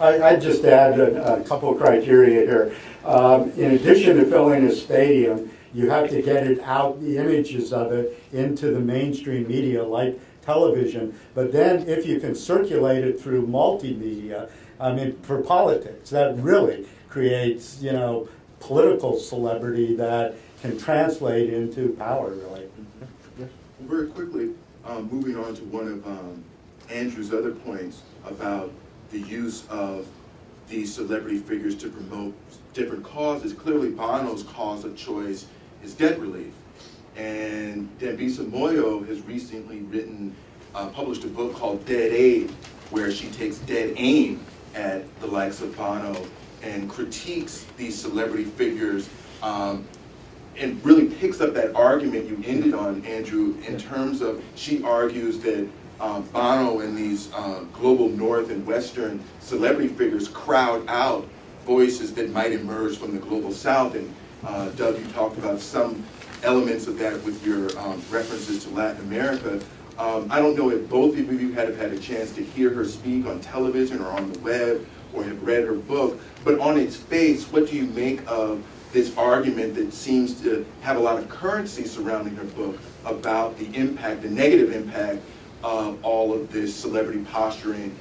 I'd just add a couple of criteria here. In addition to filling a stadium, you have to get it out, the images of it, into the mainstream media like television. But then if you can circulate it through multimedia, I mean, for politics, that really creates, political celebrity that can translate into power, really. Very quickly, moving on to one of Andrew's other points about the use of these celebrity figures to promote different causes. Clearly, Bono's cause of choice is debt relief. And Dambisa Moyo has recently published a book called Dead Aid, where she takes dead aim at the likes of Bono and critiques these celebrity figures and really picks up that argument you ended on, Andrew, in terms of, she argues that Bono and these global North and Western celebrity figures crowd out voices that might emerge from the global South. And Doug, you talked about some elements of that with your references to Latin America. I don't know if both of you have had a chance to hear her speak on television or on the web or have read her book, but on its face, what do you make of this argument that seems to have a lot of currency surrounding her book about the impact, the negative impact of all of this celebrity posturing,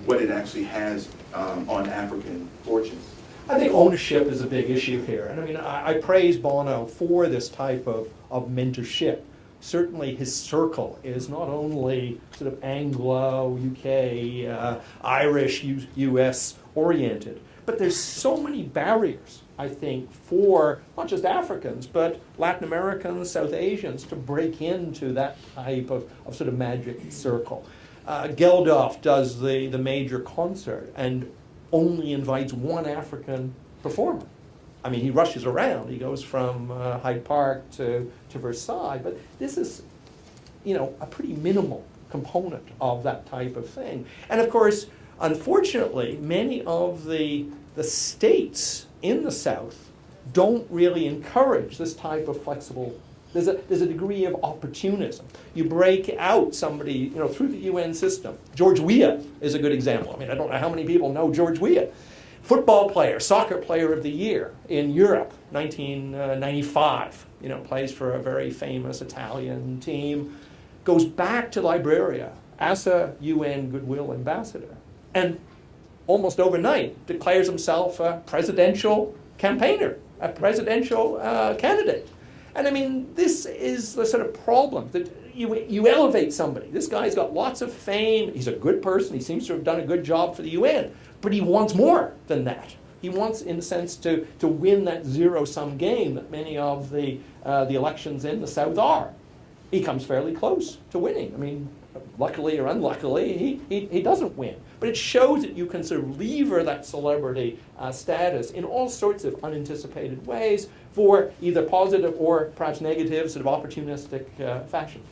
what it actually has on African fortunes? I think ownership is a big issue here. And I mean, I praise Bono for this type of mentorship. Certainly his circle is not only sort of Anglo, UK, Irish, US oriented, but there's so many barriers, I think, for not just Africans, but Latin Americans, South Asians to break into that type of sort of magic circle. Geldof does the major concert and only invites one African performer. I mean, he rushes around. He goes from Hyde Park to Versailles, but this is, a pretty minimal component of that type of thing. And of course, unfortunately, many of the states in the South don't really encourage this type of flexible. There's a degree of opportunism. You break out somebody, through the UN system. George Weah is a good example. I mean, I don't know how many people know George Weah. Football player, soccer player of the year in Europe, 1995. Plays for a very famous Italian team. Goes back to Liberia as a UN Goodwill Ambassador. And almost overnight declares himself a presidential campaigner, a presidential candidate. And I mean, this is the sort of problem that you elevate somebody. This guy's got lots of fame. He's a good person. He seems to have done a good job for the UN. But he wants more than that. He wants, in a sense, to win that zero-sum game that many of the elections in the South are. He comes fairly close to winning. I mean, luckily or unluckily, he doesn't win. But it shows that you can sort of lever that celebrity status in all sorts of unanticipated ways for either positive or perhaps negative, sort of opportunistic fashion.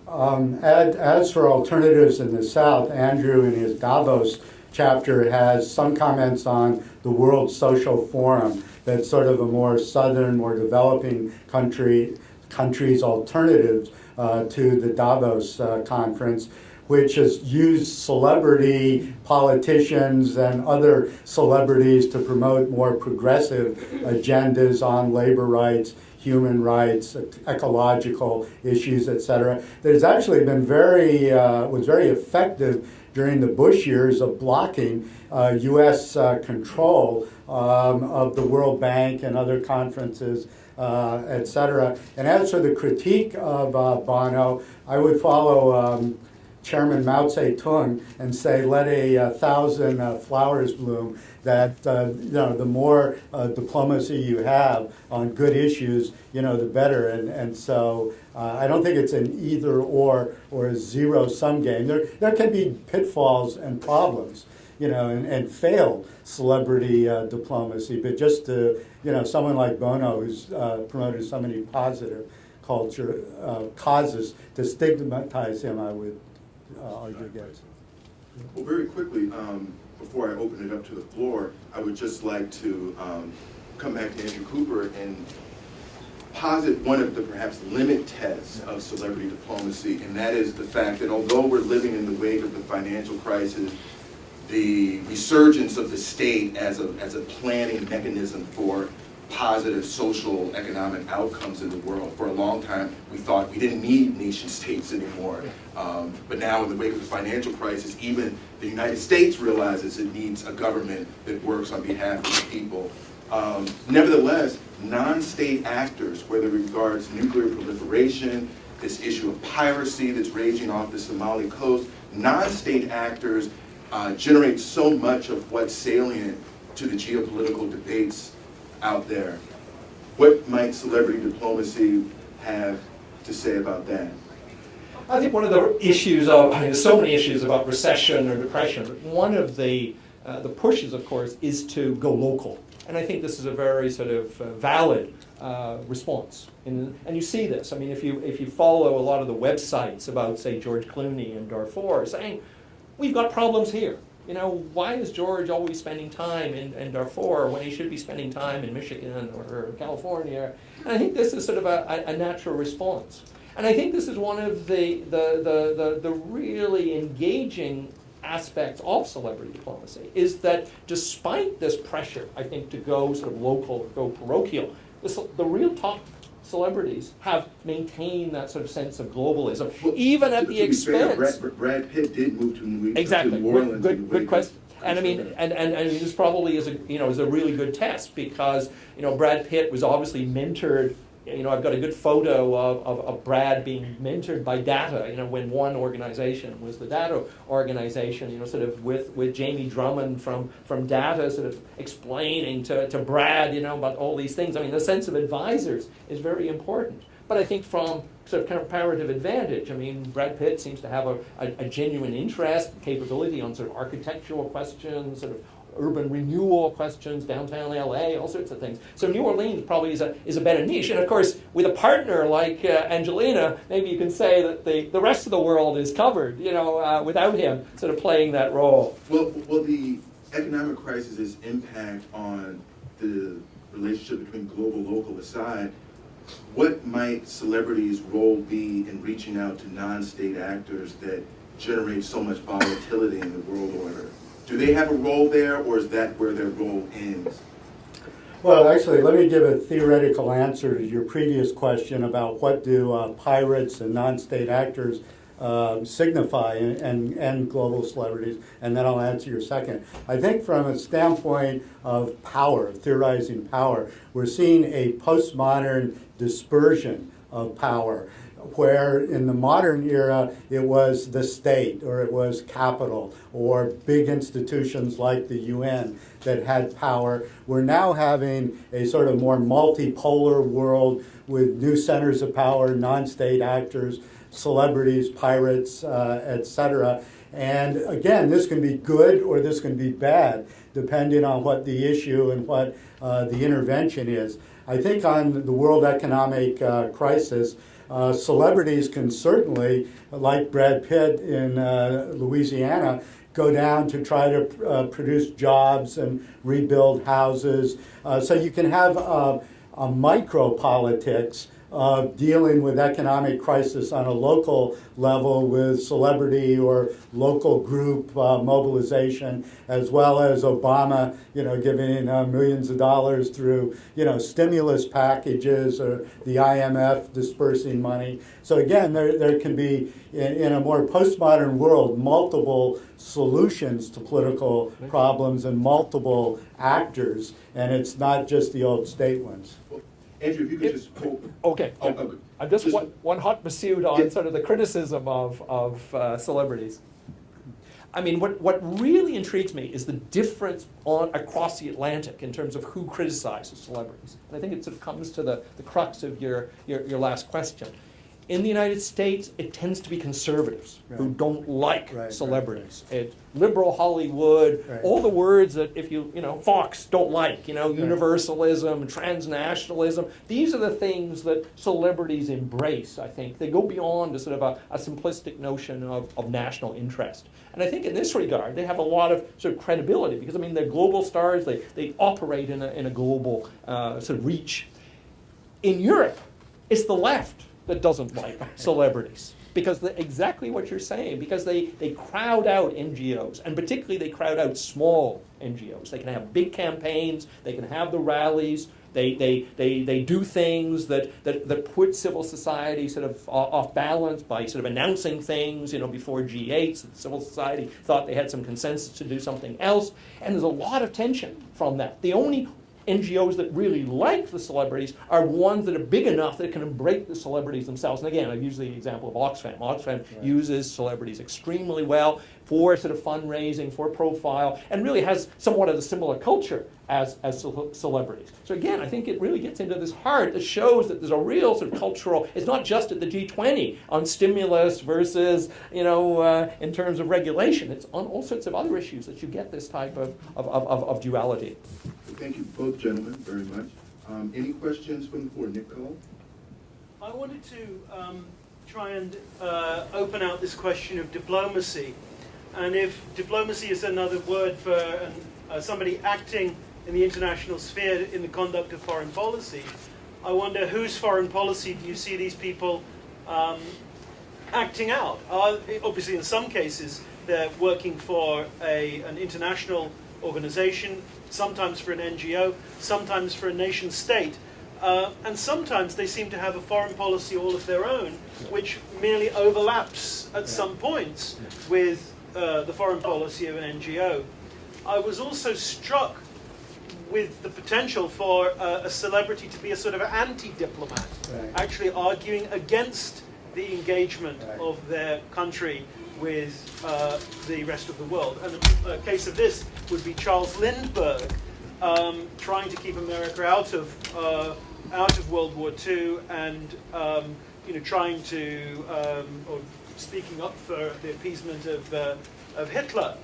As for alternatives in the South, Andrew in his Davos chapter has some comments on the World Social Forum. That's sort of a more southern, more developing countries' alternatives to the Davos conference, which has used celebrity politicians and other celebrities to promote more progressive agendas on labor rights, human rights, ecological issues, etc. That has actually been was very effective during the Bush years of blocking U.S. control of the World Bank and other conferences, etc. And as for the critique of Bono, I would follow Chairman Mao Zedong and say, let 1,000 flowers bloom. That the more diplomacy you have on good issues, the better. And so I don't think it's an either or a zero-sum game. There can be pitfalls and problems, and failed celebrity diplomacy. But just to someone like Bono, who's promoted so many positive culture causes, to stigmatize him, I would argue against. Well, very quickly, before I open it up to the floor, I would just like to come back to Andrew Cooper and posit one of the perhaps limit tests of celebrity diplomacy, and that is the fact that although we're living in the wake of the financial crisis, the resurgence of the state as a planning mechanism for positive social economic outcomes in the world. For a long time, we thought we didn't need nation states anymore. But now in the wake of the financial crisis, even the United States realizes it needs a government that works on behalf of the people. Nevertheless, non-state actors, whether it regards nuclear proliferation, this issue of piracy that's raging off the Somali coast, non-state actors generate so much of what's salient to the geopolitical debates out there. What might celebrity diplomacy have to say about that? I think one of the issues there's so many issues about recession or depression, but one of the pushes, of course, is to go local. And I think this is a very sort of valid response. And you see this. I mean, if you follow a lot of the websites about, say, George Clooney and Darfur, saying, we've got problems here. Why is George always spending time in Darfur when he should be spending time in Michigan or California? And I think this is sort of a natural response. And I think this is one of the really engaging aspects of celebrity diplomacy, is that despite this pressure, I think, to go sort of local, go parochial, the real top celebrities have maintained that sort of sense of globalism, even at the expense. Brad Pitt did move to New Orleans. Exactly. Good question. And I mean, and this probably is a really good test, because Brad Pitt was obviously mentored. I've got a good photo of Brad being mentored by Data. When one organization was the Data organization. Sort of with Jamie Drummond from Data, sort of explaining to Brad, about all these things. I mean, the sense of advisors is very important. But I think from sort of comparative advantage, I mean, Brad Pitt seems to have a genuine interest, capability on sort of architectural questions, sort of urban renewal questions, downtown LA, all sorts of things. So New Orleans probably is a better niche. And of course, with a partner like Angelina, maybe you can say that the rest of the world is covered, without him sort of playing that role. Well, the economic crisis's impact on the relationship between global-local aside, what might celebrities' role be in reaching out to non-state actors that generate so much volatility in the world order? Do they have a role there, or is that where their role ends? Well, actually, let me give a theoretical answer to your previous question about what do pirates and non-state actors signify and global celebrities, and then I'll answer your second. I think from a standpoint of power, theorizing power, we're seeing a postmodern dispersion of power. where in the modern era it was the state or it was capital or big institutions like the UN that had power. We're now having a sort of more multipolar world with new centers of power, non-state actors, celebrities, pirates, etc. And again, this can be good or this can be bad, depending on what the issue and what the intervention is. I think on the world economic crisis, celebrities can certainly, like Brad Pitt in Louisiana, go down to try to produce jobs and rebuild houses. So you can have a micro-politics of dealing with economic crisis on a local level with celebrity or local group mobilization, as well as Obama, giving millions of dollars through, stimulus packages or the IMF dispersing money. So again, there can be, in a more postmodern world, multiple solutions to political problems and multiple actors, and it's not just the old state ones. Andrew, if you could just Okay. I'm just one hot pursuit on Yeah. sort of the criticism of celebrities. I mean, what really intrigues me is the difference across the Atlantic in terms of who criticizes celebrities. And I think it sort of comes to the crux of your last question. In the United States, it tends to be conservatives who don't like celebrities. It's liberal Hollywood, all the words that if Fox don't like, universalism, transnationalism. These are the things that celebrities embrace, I think. They go beyond a sort of a simplistic notion of national interest. And I think in this regard, they have a lot of sort of credibility because, they're global stars. They operate in a global sort of reach. In Europe, it's the left that doesn't like celebrities. Because exactly what you're saying, because they crowd out NGOs, and particularly they crowd out small NGOs. They can have big campaigns, they can have the rallies, they do things that put civil society sort of off balance by sort of announcing things, before G8, so civil society thought they had some consensus to do something else, and there's a lot of tension from that. The only NGOs that really like the celebrities are ones that are big enough that can embrace the celebrities themselves. And again, I've used the example of Oxfam. Oxfam uses celebrities extremely well for sort of fundraising, for profile, and really has somewhat of a similar culture as celebrities. So again, I think it really gets into this heart that shows that there's a real sort of cultural, it's not just at the G20 on stimulus versus, in terms of regulation. It's on all sorts of other issues that you get this type of duality. Thank you both gentlemen very much. Any questions from the floor? Nicole? I wanted to try and open out this question of diplomacy. And if diplomacy is another word for somebody acting in the international sphere in the conduct of foreign policy, I wonder whose foreign policy do you see these people acting out? Obviously, in some cases, they're working for an international organization, sometimes for an NGO, sometimes for a nation state. And sometimes they seem to have a foreign policy all of their own, which merely overlaps at some points with the foreign policy of an NGO. I was also struck with the potential for a celebrity to be a sort of anti-diplomat, actually arguing against the engagement of their country with the rest of the world. And a case of this would be Charles Lindbergh, trying to keep America out of World War II and trying to or speaking up for the appeasement of Hitler.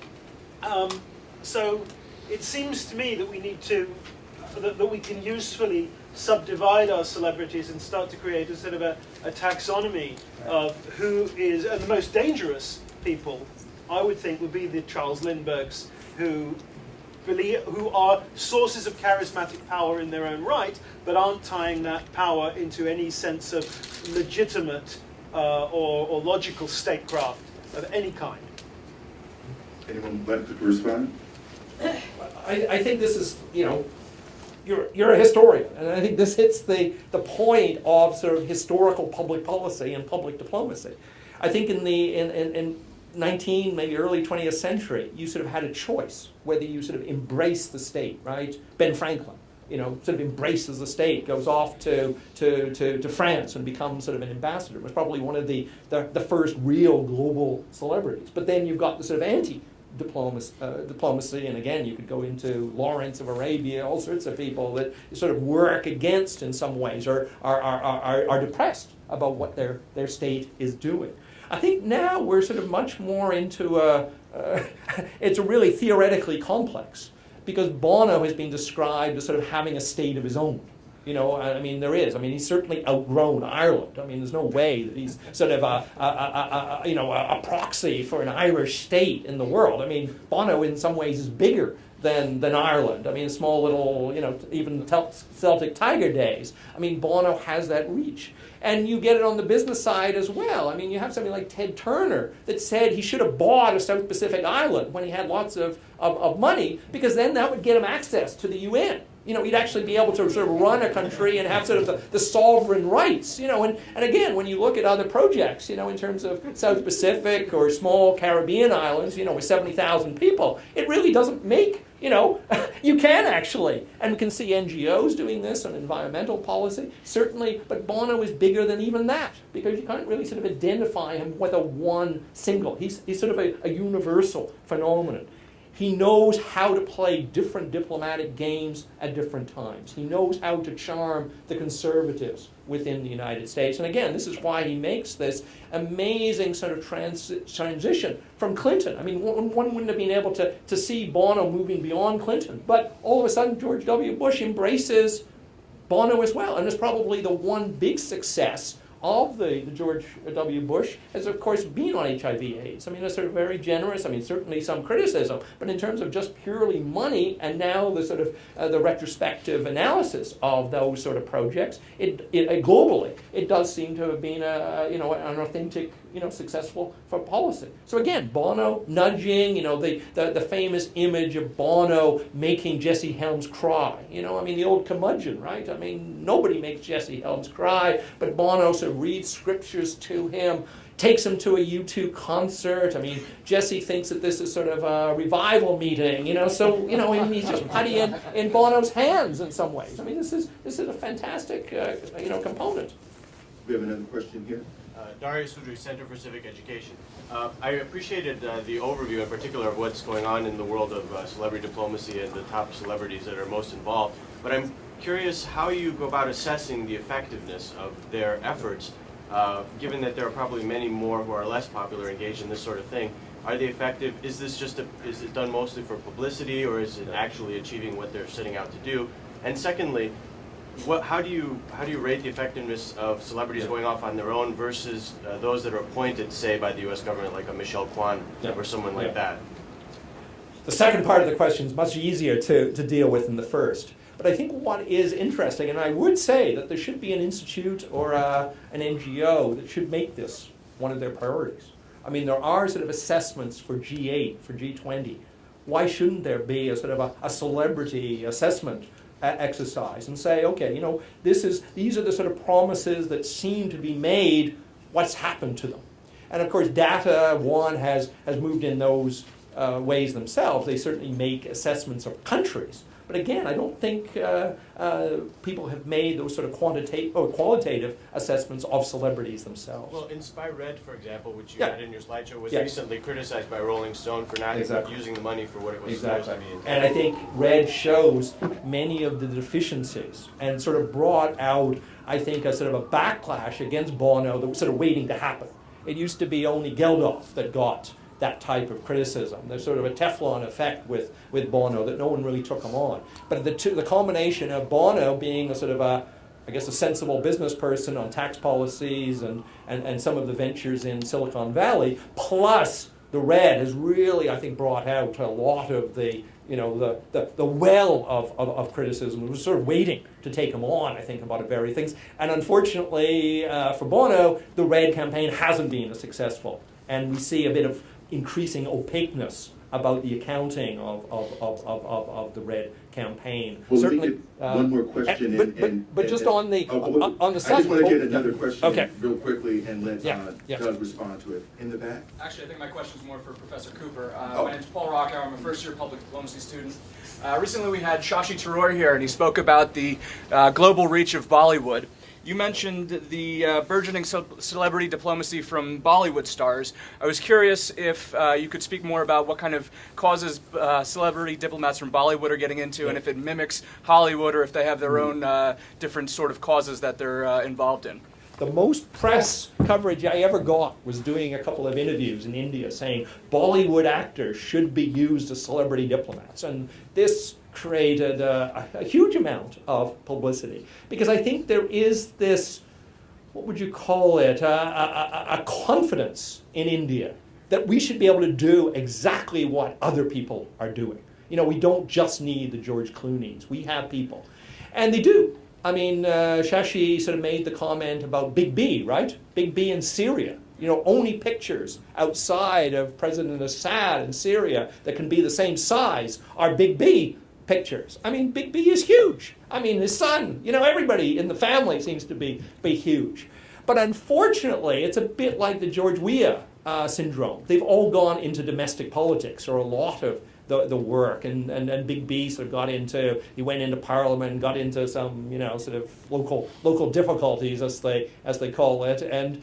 So it seems to me that we need to that we can usefully subdivide our celebrities and start to create a sort of a taxonomy of who is, and the most dangerous people, I would think, would be the Charles Lindberghs, who are sources of charismatic power in their own right, but aren't tying that power into any sense of legitimate or logical statecraft of any kind. Anyone would like to respond? I think this is, you're a historian, and I think this hits the point of sort of historical public policy and public diplomacy. I think in 19, maybe early 20th century, you sort of had a choice whether you sort of embrace the state, right? Ben Franklin sort of embraces the state, goes off to France and becomes sort of an ambassador. Was probably one of the first real global celebrities. But then you've got the sort of anti-diplomacy, and again, you could go into Lawrence of Arabia, all sorts of people that sort of work against in some ways, or are depressed about what their state is doing. I think now we're sort of much more into it's really theoretically complex, because Bono has been described as sort of having a state of his own. I mean, there is. I mean, he's certainly outgrown Ireland. I mean, there's no way that he's sort of a proxy for an Irish state in the world. I mean, Bono in some ways is bigger than Ireland. I mean, small little, even Celtic Tiger days. I mean, Bono has that reach. And you get it on the business side as well. I mean, you have somebody like Ted Turner that said he should have bought a South Pacific island when he had lots of money, because then that would get him access to the UN. He'd actually be able to sort of run a country and have sort of the sovereign rights. And again, when you look at other projects, in terms of South Pacific or small Caribbean islands, with 70,000 people, it really doesn't make, you can actually. And we can see NGOs doing this on environmental policy, certainly, but Bono is bigger than even that, because you can't really sort of identify him with a one single. He's sort of a universal phenomenon. He knows how to play different diplomatic games at different times. He knows how to charm the conservatives within the United States. And again, this is why he makes this amazing sort of transition from Clinton. I mean, one wouldn't have been able to see Bono moving beyond Clinton. But all of a sudden, George W. Bush embraces Bono as well. And it's probably the one big success of the George W. Bush has, of course, been on HIV/AIDS. I mean, it's sort of very generous. I mean, certainly some criticism, but in terms of just purely money, and now the sort of the retrospective analysis of those sort of projects, it globally, it does seem to have been an authentic, successful for policy. So again, Bono nudging, the famous image of Bono making Jesse Helms cry. I mean, the old curmudgeon, right? I mean, nobody makes Jesse Helms cry, but Bono sort of reads scriptures to him, takes him to a U2 concert. I mean, Jesse thinks that this is sort of a revival meeting, so, he's just putty in Bono's hands in some ways. I mean, this is a fantastic, component. We have another question here. Darius Udry, Center for Civic Education. I appreciated the overview in particular of what's going on in the world of celebrity diplomacy and the top celebrities that are most involved. But I'm curious how you go about assessing the effectiveness of their efforts, given that there are probably many more who are less popular engaged in this sort of thing. Are they effective? Is this is it done mostly for publicity, or is it actually achieving what they're setting out to do? And secondly, how do you rate the effectiveness of celebrities going off on their own versus those that are appointed, say, by the U.S. government, like a Michelle Kwan or someone like that? The second part of the question is much easier to deal with than the first. But I think what is interesting, and I would say that there should be an institute or an NGO that should make this one of their priorities. I mean, there are sort of assessments for G8, for G20. Why shouldn't there be a sort of a celebrity assessment exercise and say, okay, these are the sort of promises that seem to be made, what's happened to them? And of course, Data One has moved in those ways themselves. They certainly make assessments of countries. But again, I don't think people have made those sort of qualitative assessments of celebrities themselves. Well, Inspire Red, for example, which you had in your slideshow, was recently criticized by Rolling Stone for not using the money for what it was supposed to mean. And I think Red shows many of the deficiencies and sort of brought out, I think, a sort of a backlash against Bono that was sort of waiting to happen. It used to be only Geldof that got that type of criticism. There's sort of a Teflon effect with Bono that no one really took him on. But the combination of Bono being a sort of a sensible business person on tax policies and some of the ventures in Silicon Valley, plus the Red has really, I think, brought out a lot of the well of criticism. It was sort of waiting to take him on, I think, about very things. And unfortunately for Bono, the Red campaign hasn't been as successful. And we see a bit of increasing opaqueness about the accounting of the Red campaign. Well, Certainly, let me get one more question. But just on the well, on the I just want to get another question okay. real quickly and let Yeah. Doug respond to it. In the back? Actually, I think my question is more for Professor Cooper. My name's Paul Rocker. I'm a first-year public diplomacy student. Recently, we had Shashi Tharoor here, and he spoke about the global reach of Bollywood. You mentioned the burgeoning celebrity diplomacy from Bollywood stars. I was curious if you could speak more about what kind of causes celebrity diplomats from Bollywood are getting into, and if it mimics Hollywood or if they have their own different sort of causes that they're involved in. The most press coverage I ever got was doing a couple of interviews in India saying Bollywood actors should be used as celebrity diplomats. And this created a huge amount of publicity because I think there is this, what would you call it, a confidence in India that we should be able to do exactly what other people are doing. You know, we don't just need the George Clooney's. We have people. And they do. I mean, Shashi sort of made the comment about Big B, right? Big B in Syria. You know, only pictures outside of President Assad in Syria that can be the same size are Big B pictures. I mean, Big B is huge. I mean, his son, you know, everybody in the family seems to be huge. But unfortunately, it's a bit like the George Weah syndrome. They've all gone into domestic politics, or a lot of the work, and Big B sort of he went into Parliament and got into some, you know, sort of local difficulties, as they call it, and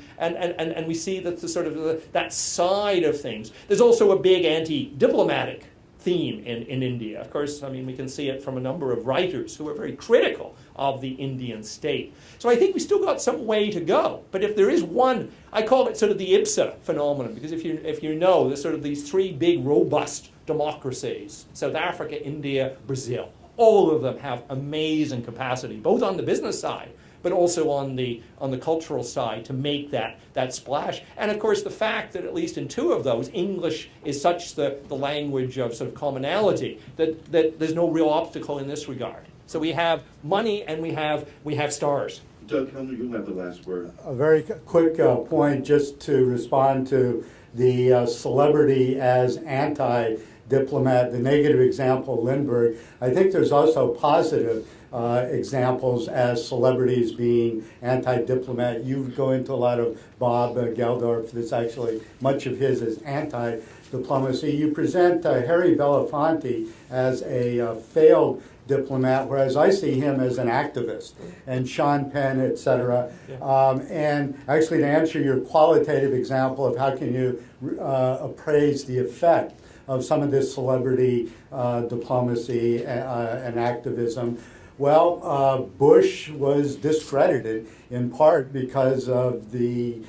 we see that the sort of that side of things. There's also a big anti-diplomatic theme in India. Of course, I mean, we can see it from a number of writers who are very critical of the Indian state. So I think we still got some way to go. But if there is one, I call it sort of the IPSA phenomenon, because if you know, there's sort of these three big, robust democracies, South Africa, India, Brazil. All of them have amazing capacity, both on the business side, but also on the cultural side, to make that splash. And of course, the fact that at least in two of those, English is such the language of sort of commonality that there's no real obstacle in this regard. So we have money and we have stars. Doug Kellner, you'll have the last word. A very quick point just to respond to the celebrity as anti-diplomat, the negative example, Lindbergh. I think there's also positive examples as celebrities being anti-diplomat. You go into a lot of Bob Geldorf. That's actually, much of his is anti-diplomacy. You present Harry Belafonte as a failed diplomat, whereas I see him as an activist, and Sean Penn, et cetera. And actually, to answer your qualitative example of how can you appraise the effect of some of this celebrity diplomacy and activism, well, Bush was discredited in part because of the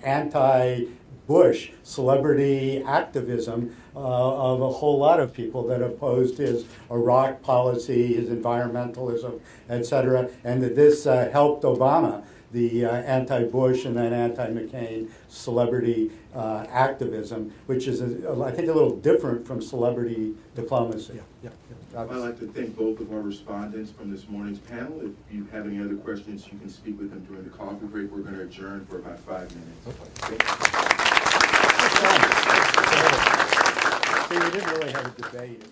anti-Bush celebrity activism of a whole lot of people that opposed his Iraq policy, his environmentalism, et cetera, and that this helped Obama, the anti-Bush and then anti-McCain celebrity activism, which is, I think, a little different from celebrity diplomacy. I'd like to thank both of our respondents from this morning's panel. If you have any other questions, you can speak with them during the coffee break. We're going to adjourn for about 5 minutes. Okay. So we didn't really have a debate.